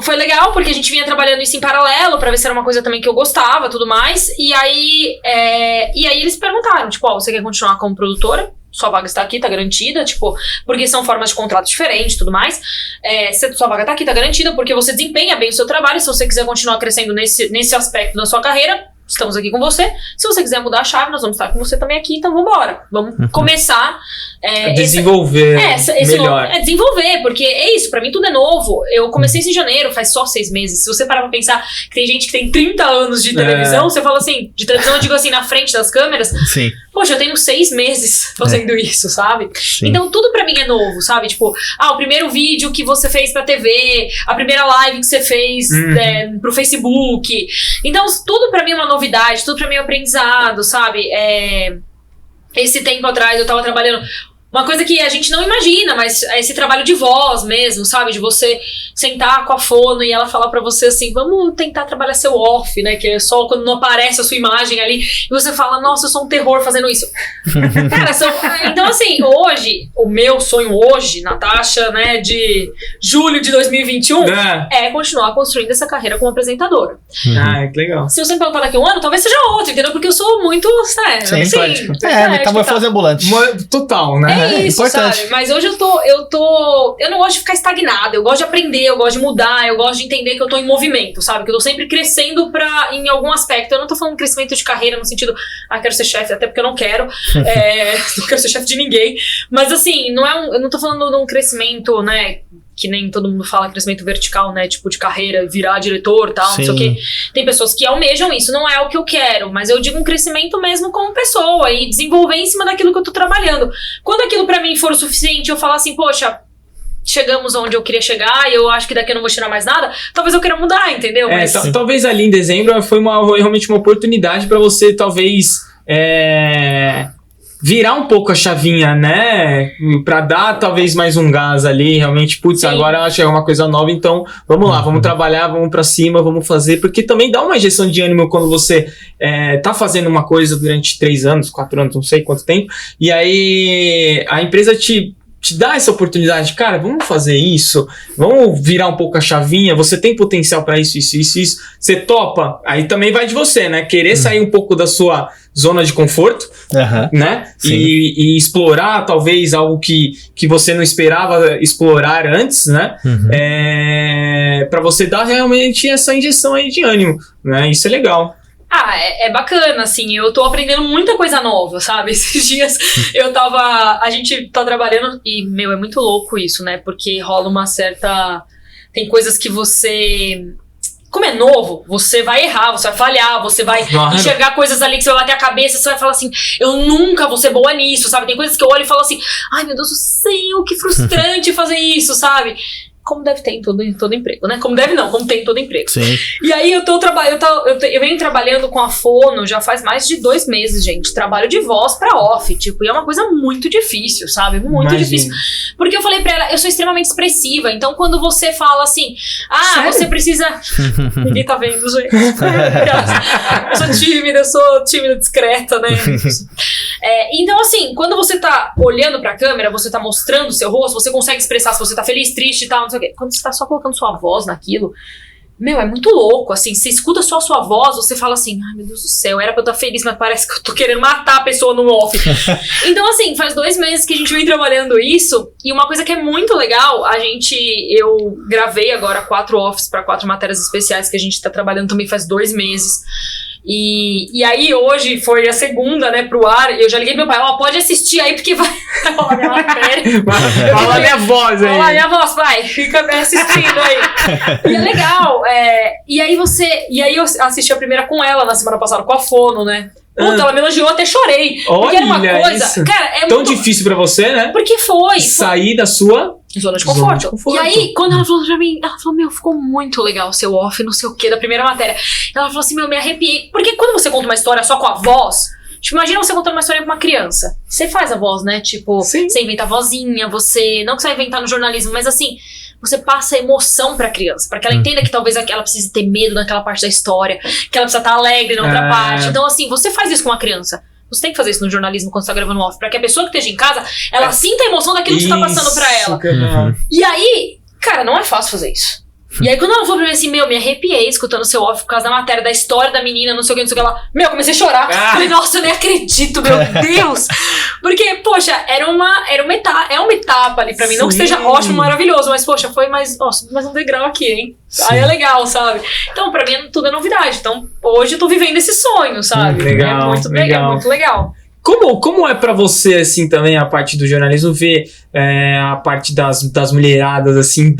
Foi legal, porque a gente vinha trabalhando isso em paralelo, pra ver se era uma coisa também que eu gostava, tudo mais. E aí eles perguntaram, tipo, você quer continuar como produtora? Sua vaga está aqui, tá garantida, tipo, porque são formas de contrato diferentes e tudo mais. Sua vaga tá aqui, tá garantida, porque você desempenha bem o seu trabalho. Se você quiser continuar crescendo nesse aspecto da sua carreira, estamos aqui com você. Se você quiser mudar a chave, nós vamos estar com você também aqui, então vambora. Vamos começar desenvolver melhor. Desenvolver, porque é isso, pra mim tudo é novo. Eu comecei isso em janeiro, faz só 6 meses. Se você parar pra pensar que tem gente que tem 30 anos de televisão, você fala assim, de televisão eu digo assim, na frente das câmeras. Sim. Poxa, eu tenho 6 meses fazendo isso, sabe? Sim. Então tudo pra mim é novo, sabe? Tipo, o primeiro vídeo que você fez pra TV, a primeira live que você fez pro Facebook. Então tudo pra mim é uma novidade, tudo pra mim é um aprendizado, sabe? Esse tempo atrás eu tava trabalhando... Uma coisa que a gente não imagina, mas é esse trabalho de voz mesmo, sabe? De você sentar com a fono e ela falar pra você assim, vamos tentar trabalhar seu off, né? Que é só quando não aparece a sua imagem ali e você fala, nossa, eu sou um terror fazendo isso. Cara, então assim, hoje, o meu sonho hoje, Natasha, né, de julho de 2021, é continuar construindo essa carreira como apresentadora. Que legal. Se você me perguntar daqui a um ano, talvez seja outro, entendeu? Porque eu sou muito, metamorfose ambulante. Total, né? É isso, importante. sabe? Mas hoje eu não gosto de ficar estagnada, eu gosto de aprender, eu gosto de mudar, eu gosto de entender que eu tô em movimento, sabe? Que eu tô sempre crescendo em algum aspecto. Eu não tô falando crescimento de carreira no sentido, quero ser chefe, até porque eu não quero. Não quero ser chefe de ninguém. Mas assim, eu não tô falando de um crescimento, né? Que nem todo mundo fala, crescimento vertical, né? Tipo, de carreira, virar diretor e tal, não sei o quê. Tem pessoas que almejam isso, não é o que eu quero, mas eu digo um crescimento mesmo como pessoa e desenvolver em cima daquilo que eu tô trabalhando. Quando aquilo pra mim for o suficiente, eu falar assim, poxa, chegamos onde eu queria chegar e eu acho que daqui eu não vou tirar mais nada, talvez eu queira mudar, entendeu? Talvez ali em dezembro foi realmente uma oportunidade pra você, talvez... virar um pouco a chavinha, né? Pra dar talvez mais um gás ali, realmente, agora eu acho que é uma coisa nova, então vamos lá, vamos trabalhar, vamos pra cima, vamos fazer, porque também dá uma injeção de ânimo quando você tá fazendo uma coisa durante 3 anos, 4 anos, não sei quanto tempo, e aí a empresa te dá essa oportunidade, cara, vamos fazer isso, vamos virar um pouco a chavinha, você tem potencial pra isso, você topa, aí também vai de você, né? Querer sair um pouco da sua zona de conforto, né? E explorar talvez algo que você não esperava explorar antes, né? Pra você dar realmente essa injeção aí de ânimo, né? Isso é legal. É bacana, assim, eu tô aprendendo muita coisa nova, sabe? Esses dias a gente tá trabalhando e, é muito louco isso, né? Porque rola uma certa... Tem coisas que você... Como é novo, você vai errar, você vai falhar, você vai enxergar coisas ali que você vai bater a cabeça, você vai falar assim, eu nunca vou ser boa nisso, sabe? Tem coisas que eu olho e falo assim, ai meu Deus do céu, que frustrante fazer isso, sabe? Como deve ter em todo emprego, né? Como deve não, como tem em todo emprego. Sim. E aí eu venho trabalhando com a fono já faz mais de 2 meses, gente. Trabalho de voz pra off, tipo, e é uma coisa muito difícil, sabe? Muito difícil. Porque eu falei pra ela, eu sou extremamente expressiva, então quando você fala assim, sério? Você precisa... Ninguém tá vendo, gente. Eu sou tímida, discreta, né? Então assim, quando você tá olhando pra câmera, você tá mostrando o seu rosto, você consegue expressar se você tá feliz, triste e tal, não sei o quê. Quando você tá só colocando sua voz naquilo, é muito louco, assim, você escuta só a sua voz, você fala assim, ai meu Deus do céu, era pra eu estar feliz, mas parece que eu tô querendo matar a pessoa no off. Então assim, faz 2 meses que a gente vem trabalhando isso, e uma coisa que é muito legal, eu gravei agora 4 offs pra 4 matérias especiais que a gente tá trabalhando também faz 2 meses. E aí hoje foi a segunda, né, pro ar, e eu já liguei pro meu pai, pode assistir aí porque vai rolar minha matéria. Fala minha voz aí. Fala minha voz, vai, fica assistindo aí. E é legal, e aí eu assisti a primeira com ela na semana passada, com a fono, né. Puta, ela me elogiou, até chorei. Porque era uma coisa, isso. Cara, é tão muito difícil pra você, né? Porque foi sair da sua zona de conforto. E aí, quando ela falou pra mim, ela falou, ficou muito legal o seu off, não sei o que, da primeira matéria. Ela falou assim, me arrepiei. Porque quando você conta uma história só com a voz, tipo, imagina você contando uma história pra uma criança. Você faz a voz, né? Tipo, sim, você inventa a vozinha, não que você vai inventar no jornalismo, mas assim, você passa emoção pra criança, pra que ela entenda que talvez ela precise ter medo naquela parte da história, que ela precisa estar alegre na outra parte. Então assim, você faz isso com uma criança. Você tem que fazer isso no jornalismo quando você tá gravando off, pra que a pessoa que esteja em casa, ela sinta a emoção daquilo que você tá passando pra ela. E aí, cara, não é fácil fazer isso. E aí, quando ela falou pra mim assim, me arrepiei escutando seu off por causa da matéria, da história da menina, não sei o que, não sei o que lá. Comecei a chorar. Falei, nossa, eu nem acredito, meu Deus. Porque, poxa, é uma etapa ali pra mim. Sim. Não que seja ótimo, maravilhoso, mas, poxa, foi mais um degrau aqui, hein? Sim. Aí é legal, sabe? Então, pra mim, tudo é novidade. Então, hoje eu tô vivendo esse sonho, sabe? Legal, muito legal. Como é pra você, assim, também a parte do jornalismo, ver a parte das mulheradas, assim,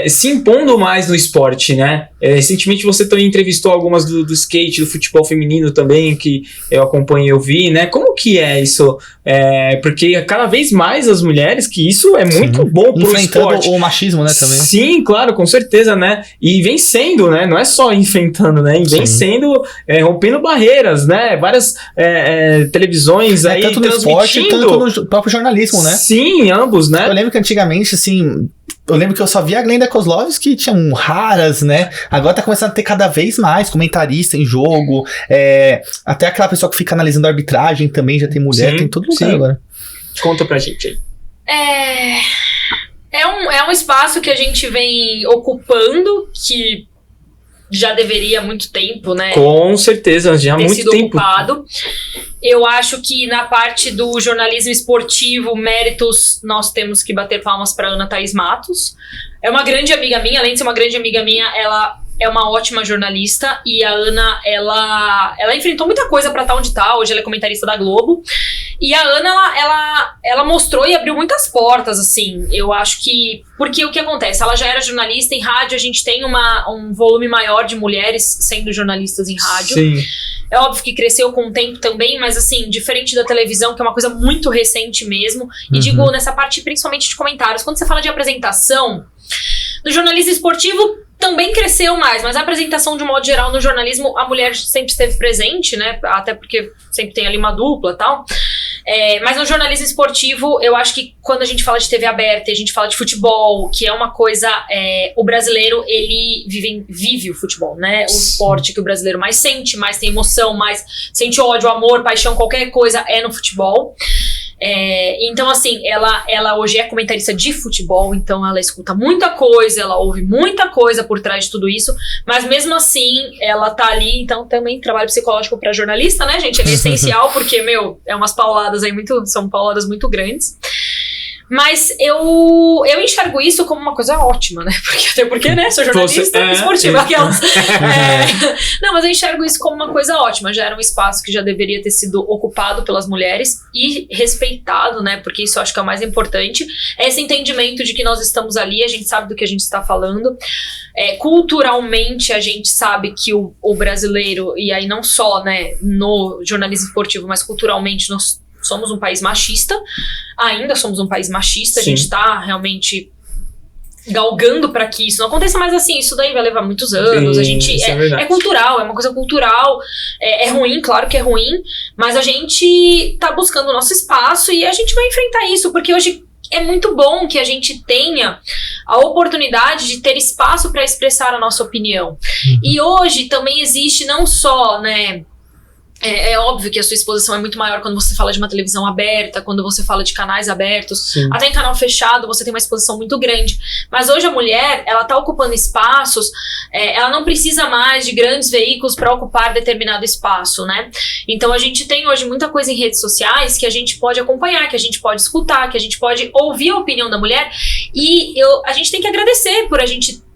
se impondo mais no esporte, né? Recentemente você também entrevistou algumas do skate, do futebol feminino também, que eu acompanhei e eu vi, né? Como que é isso? Porque cada vez mais as mulheres, que isso é muito bom pro esporte. O machismo, né, também. Sim, claro, com certeza, né? E vem sendo, né? Não é só enfrentando, né? E vem sendo, rompendo barreiras, né? Várias televisões aí tanto no esporte, tanto no próprio jornalismo, né? Sim, ambos, né? Eu lembro que antigamente, assim... Eu lembro que eu só via a Glenda Kozlovski, que tinham raras, né? Agora tá começando a ter cada vez mais comentarista em jogo. Até aquela pessoa que fica analisando a arbitragem também, já tem mulher, tem todo lugar agora. Conta pra gente aí. É um espaço que a gente vem ocupando, que já deveria há muito tempo, né? Com certeza, já há muito sido tempo. Ocupado. Eu acho que na parte do jornalismo esportivo, méritos, nós temos que bater palmas para Ana Thaís Matos. É uma grande amiga minha, além de ser uma grande amiga minha, ela é uma ótima jornalista, e a Ana, ela enfrentou muita coisa pra estar onde tá. Hoje ela é comentarista da Globo. E a Ana, ela mostrou e abriu muitas portas, assim. Eu acho que... Porque o que acontece? Ela já era jornalista em rádio, a gente tem um volume maior de mulheres sendo jornalistas em rádio. Sim. É óbvio que cresceu com o tempo também, mas assim, diferente da televisão, que é uma coisa muito recente mesmo. E digo, nessa parte principalmente de comentários. Quando você fala de apresentação, no jornalismo esportivo também cresceu mais, mas a apresentação de um modo geral no jornalismo, a mulher sempre esteve presente, né? Até porque sempre tem ali uma dupla e tal. Mas no jornalismo esportivo, eu acho que quando a gente fala de TV aberta e a gente fala de futebol, que é uma coisa... o brasileiro, ele vive o futebol, né? O esporte que o brasileiro mais sente, mais tem emoção, mais sente ódio, amor, paixão, qualquer coisa é no futebol. Então, assim, ela hoje é comentarista de futebol, então ela escuta muita coisa, ela ouve muita coisa por trás de tudo isso, mas mesmo assim, ela tá ali, então também trabalho psicológico pra jornalista, né, gente? É essencial, porque, umas pauladas aí são pauladas muito grandes. Mas eu enxergo isso como uma coisa ótima, né? Até porque, né? Sou jornalista esportiva. Aquelas. Não, mas eu enxergo isso como uma coisa ótima. Já era um espaço que já deveria ter sido ocupado pelas mulheres e respeitado, né? Porque isso eu acho que é o mais importante. É esse entendimento de que nós estamos ali, a gente sabe do que a gente está falando. Culturalmente, a gente sabe que o brasileiro, e aí não só, né, no jornalismo esportivo, mas culturalmente nós somos um país machista, ainda somos um país machista. Sim. A gente tá realmente galgando para que isso não aconteça, mas assim, isso daí vai levar muitos anos. Sim, a gente é cultural, é uma coisa cultural, é ruim, claro que é ruim, mas a gente tá buscando o nosso espaço e a gente vai enfrentar isso, porque hoje é muito bom que a gente tenha a oportunidade de ter espaço para expressar a nossa opinião. E hoje também existe não só, né, é óbvio que a sua exposição é muito maior quando você fala de uma televisão aberta, quando você fala de canais abertos. Sim. Até em canal fechado você tem uma exposição muito grande. Mas hoje a mulher, ela tá ocupando espaços, ela não precisa mais de grandes veículos para ocupar determinado espaço, né? Então a gente tem hoje muita coisa em redes sociais que a gente pode acompanhar, que a gente pode escutar, que a gente pode ouvir a opinião da mulher. E a gente tem que agradecer por a gente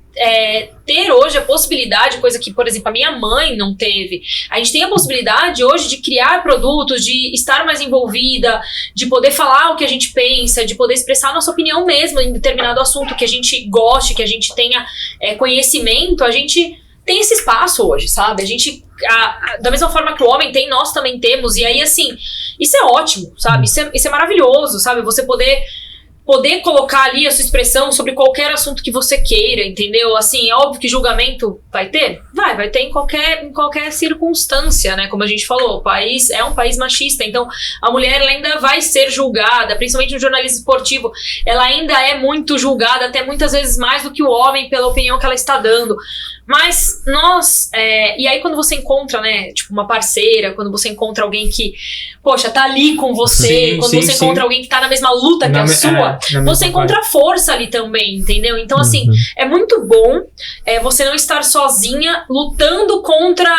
ter hoje a possibilidade, coisa que, por exemplo, a minha mãe não teve. A gente tem a possibilidade hoje de criar produtos, de estar mais envolvida, de poder falar o que a gente pensa, de poder expressar a nossa opinião mesmo em determinado assunto que a gente goste, que a gente tenha conhecimento. A gente tem esse espaço hoje, sabe? A gente, da mesma forma que o homem tem, nós também temos. E aí, assim, isso é ótimo, sabe? Isso é maravilhoso, sabe? Você poder colocar ali a sua expressão sobre qualquer assunto que você queira, entendeu? Assim, é óbvio que julgamento vai ter? Vai ter em qualquer circunstância, né? Como a gente falou, o país é um país machista, então a mulher ela ainda vai ser julgada, principalmente no jornalismo esportivo, ela ainda é muito julgada, até muitas vezes mais do que o homem pela opinião que ela está dando. Mas nós, e aí quando você encontra, né, tipo uma parceira, quando você encontra alguém que, poxa, tá ali com você, quando você encontra alguém que tá na mesma luta que a sua, você encontra força ali também, entendeu? Então, assim, é muito bom você não estar sozinha lutando contra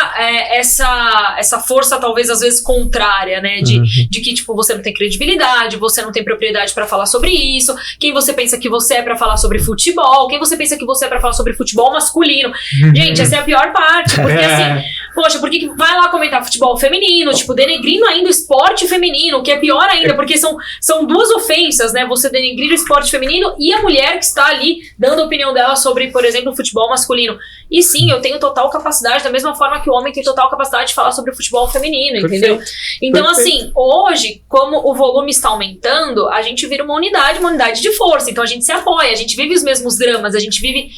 essa força, talvez, às vezes, contrária, né? De que, tipo, você não tem credibilidade, você não tem propriedade pra falar sobre isso, quem você pensa que você é pra falar sobre futebol, quem você pensa que você é pra falar sobre futebol masculino. Gente, essa é a pior parte, porque, assim, poxa, por que vai lá comentar futebol feminino, tipo, denegrindo ainda o esporte feminino, o que é pior ainda, porque são duas ofensas, né? Você denegrir o esporte feminino e a mulher que está ali dando a opinião dela sobre, por exemplo, o futebol masculino. E sim, eu tenho total capacidade, da mesma forma que o homem tem total capacidade de falar sobre o futebol feminino, entendeu? Então, assim, hoje, como o volume está aumentando, a gente vira uma unidade de força. Então, a gente se apoia, a gente vive os mesmos dramas, a gente vive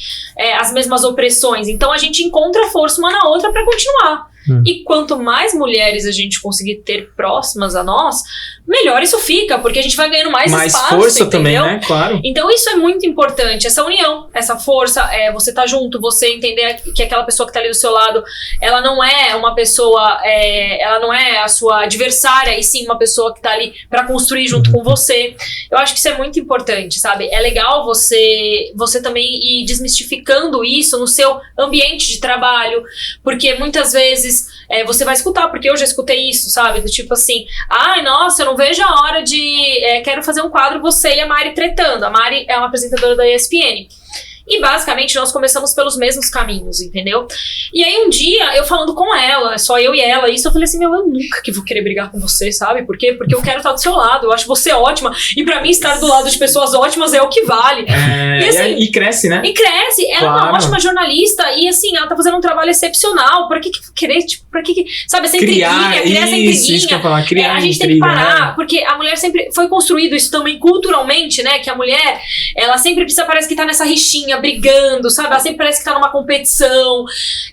as mesmas opressões. Então, a gente encontra força uma na outra para continuar. E quanto mais mulheres a gente conseguir ter próximas a nós, melhor isso fica, porque a gente vai ganhando mais espaço, força, entendeu? também, né? Claro. Então isso é muito importante, essa união, essa força, você tá junto, você entender que aquela pessoa que tá ali do seu lado, ela não é uma pessoa, ela não é a sua adversária, e sim uma pessoa que tá ali pra construir junto com você. Eu acho que isso é muito importante, sabe? É legal você também ir desmistificando isso no seu ambiente de trabalho, porque muitas vezes você vai escutar, porque eu já escutei isso, sabe? Do tipo assim, ai, nossa, eu não vejo a hora de... quero fazer um quadro, você e a Mari tretando. A Mari é uma apresentadora da ESPN. E basicamente nós começamos pelos mesmos caminhos, entendeu? E aí um dia, eu falando com ela, só eu e ela, isso eu falei assim, eu nunca que vou querer brigar com você, sabe? Por quê? Porque eu quero estar do seu lado, eu acho você ótima, e pra mim estar do lado de pessoas ótimas é o que vale. E, assim, e cresce, né? E cresce, ela é uma ótima jornalista, e assim, ela tá fazendo um trabalho excepcional, pra que querer, tipo, pra que, sabe, essa intriguinha, criar essa intriguinha. Isso que eu ia falar, criar a gente tem que parar, porque a mulher sempre, foi construído isso também culturalmente, né, que a mulher, ela sempre precisa, parece que tá nessa rixinha, brigando, sabe? Ela sempre parece que tá numa competição.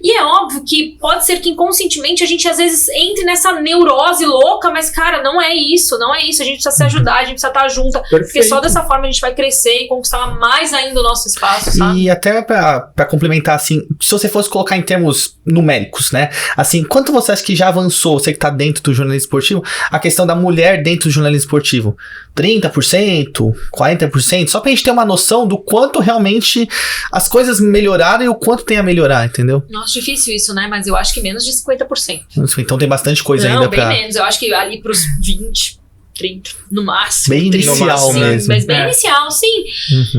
E é óbvio que pode ser que inconscientemente a gente às vezes entre nessa neurose louca, mas cara, não é isso. A gente precisa se ajudar, a gente precisa estar junta. Perfeito. Porque só dessa forma a gente vai crescer e conquistar mais ainda o nosso espaço, sabe? E até pra complementar, assim, se você fosse colocar em termos numéricos, né? Assim, quanto você acha que já avançou, você que tá dentro do jornalismo esportivo, a questão da mulher dentro do jornalismo esportivo? 30%? 40%? Só pra gente ter uma noção do quanto realmente as coisas melhoraram e o quanto tem a melhorar, entendeu? Nossa, difícil isso, né? Mas eu acho que menos de 50%. Então tem bastante coisa ainda pra... Não, bem menos. Eu acho que ali pros 20, 30, no máximo. Bem inicial mesmo. Mas bem inicial, sim.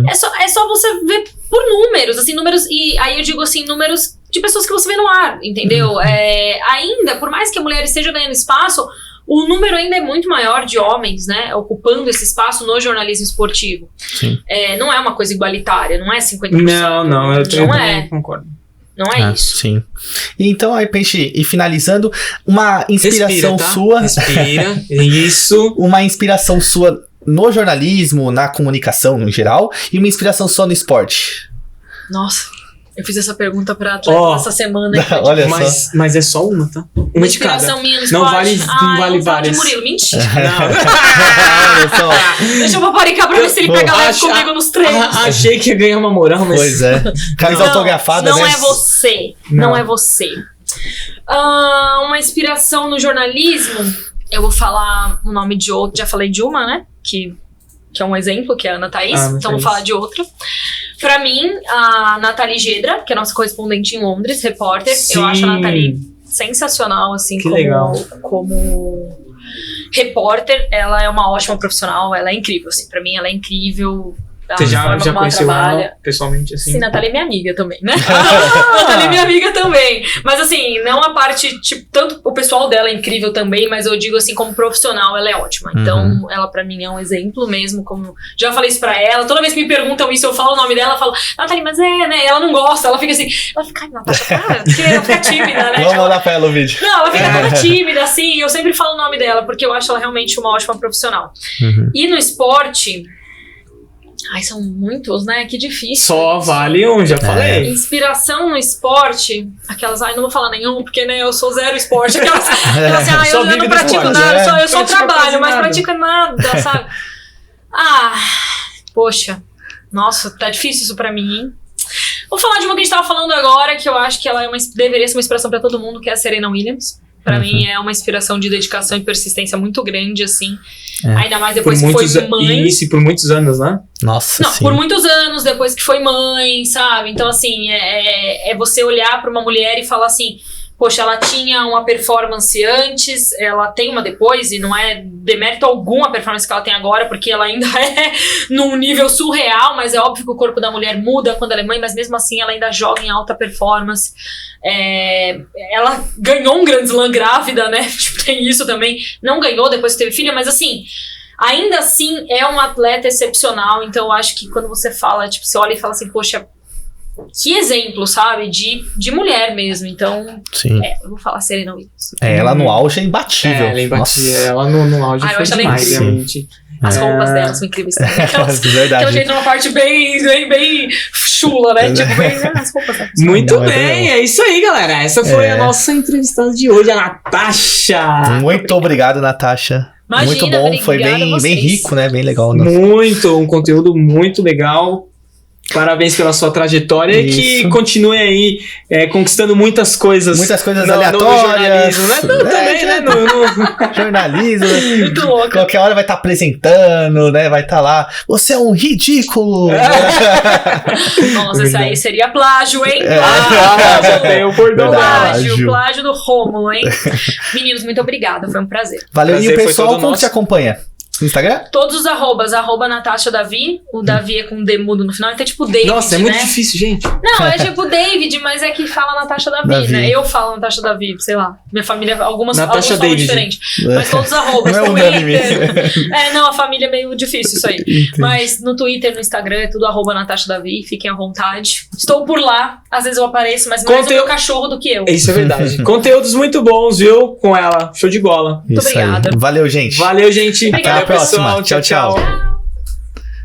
É só você ver por números, assim, números... E aí eu digo assim, números de pessoas que você vê no ar, entendeu? Ainda, por mais que a mulher esteja ganhando espaço, o número ainda é muito maior de homens, né, ocupando esse espaço no jornalismo esportivo. Sim. Não é uma coisa igualitária, não é 50%. Não, eu também concordo. Não é isso. Sim. Então, aí, pra gente ir finalizando, uma inspiração sua... Respira, isso. Uma inspiração sua no jornalismo, na comunicação no geral, e uma inspiração sua no esporte. Nossa... Eu fiz essa pergunta pra atleta essa semana. Olha mas é só uma, tá? Uma de cada. Inspiração minha no não esporte. vale várias. De Murilo. Mentira. Olha só. Deixa eu paparicar pra ver se ele pega leve comigo nos treinos. Achei que ia ganhar uma moral, mas... Pois é. Camisa autografada, não né? É você. Não é você. Uma inspiração no jornalismo. Eu vou falar o nome de outro. Já falei de uma, né? Que é um exemplo, que é a Ana Thaís. Então vou falar de outra. Pra mim, a Nathalie Gedra, que é a nossa correspondente em Londres, repórter. Sim. Eu acho a Nathalie sensacional, assim, como repórter. Ela é uma ótima profissional, ela é incrível, assim. Pra mim, ela é incrível. Você já conheceu ela pessoalmente, assim? Sim, Nathalie é minha amiga também, né? Nathalie é minha amiga também. Mas assim, não a parte, tipo, tanto o pessoal dela é incrível também, mas eu digo assim, como profissional, ela é ótima. Então, ela pra mim é um exemplo mesmo, como... Já falei isso pra ela, toda vez que me perguntam isso, eu falo o nome dela, ela fala, Nathalie, mas né? Ela não gosta, ela fica assim, ai, Natasha, cara, porque ela fica tímida, né? Vamos mandar pra ela o vídeo. Não, ela fica toda tímida, assim, e eu sempre falo o nome dela, porque eu acho ela realmente uma ótima profissional. E no esporte... Ai, são muitos, né? Que difícil. Só vale um, já falei. Inspiração no esporte. Aquelas, não vou falar nenhum, porque né, eu sou zero esporte. Aquelas assim, eu não pratico nada, eu só trabalho, mas pratico nada, sabe? Poxa. Nossa, tá difícil isso pra mim, hein? Vou falar de uma que a gente tava falando agora, que eu acho que ela deveria ser uma inspiração pra todo mundo, que é a Serena Williams. Pra mim é uma inspiração de dedicação e persistência muito grande, assim. É. Ainda mais depois que foi mãe. Isso, por muitos anos, né? Nossa, Não, sim. por muitos anos depois que foi mãe, sabe? Então, assim, é você olhar pra uma mulher e falar assim, poxa, ela tinha uma performance antes, ela tem uma depois, e não é demérito algum a performance que ela tem agora, porque ela ainda é num nível surreal, mas é óbvio que o corpo da mulher muda quando ela é mãe, mas mesmo assim ela ainda joga em alta performance. Ela ganhou um Grand Slam grávida, né? Tipo, tem isso também. Não ganhou depois que teve filha, mas assim, ainda assim é uma atleta excepcional. Então eu acho que quando você fala, tipo, você olha e fala assim, poxa, que exemplo, sabe? De mulher mesmo. Então, Sim. eu vou falar Serena Williams. Ela no auge é imbatível. Ela é imbatível. Nossa. Ela no auge Ah, eu foi acho ela demais, incrível. realmente. As roupas dela são incríveis também. Aquelas, Verdade. aquela jeito numa parte bem chula, né? Tipo, bem. As roupas dela. Muito Não, bem, é isso aí, galera. Essa foi a nossa entrevistada de hoje, a Natasha. Muito obrigado, Natasha. Imagina, muito bom, foi obrigada a bem vocês. rico, né? Bem legal. Nossa. Um conteúdo muito legal. Parabéns pela sua trajetória e que Isso. continue aí conquistando muitas coisas. Muitas coisas no aleatórias. jornalismo, né? Não, também, né? Jornalismo. Muito louca. Qualquer hora vai estar apresentando, né? Vai estar lá. Você é um ridículo. Nossa, isso aí seria plágio, hein? Já tem o bordão dela. Plágio do Rômulo, hein? Meninos, muito obrigada, foi um prazer. Valeu. Prazer E o foi pessoal, todo como nosso. te acompanha? No Instagram? Todos os arroba Natasha Davi. O Davi é com D mudo no final, então é tipo David, Nossa, é muito né? difícil, gente. Não, é tipo David, mas é que fala Natasha Davi, Davi. né? Eu falo Natasha Davi, sei lá. Minha família, algumas Natasha falam David. diferente. Mas todos os arrobas, Não é unânime. Twitter. Não, a família é meio difícil isso aí. Mas no Twitter, no Instagram, é tudo arroba Natasha Davi, fiquem à vontade. Estou por lá, às vezes eu apareço, mas mais o meu cachorro do que eu. Isso é verdade. Conteúdos muito bons, viu? Com ela. Show de bola. Muito obrigada. Valeu, gente. Valeu, gente. Obrigada. Valeu, Até a próxima. pessoal. Tchau, tchau. Tchau.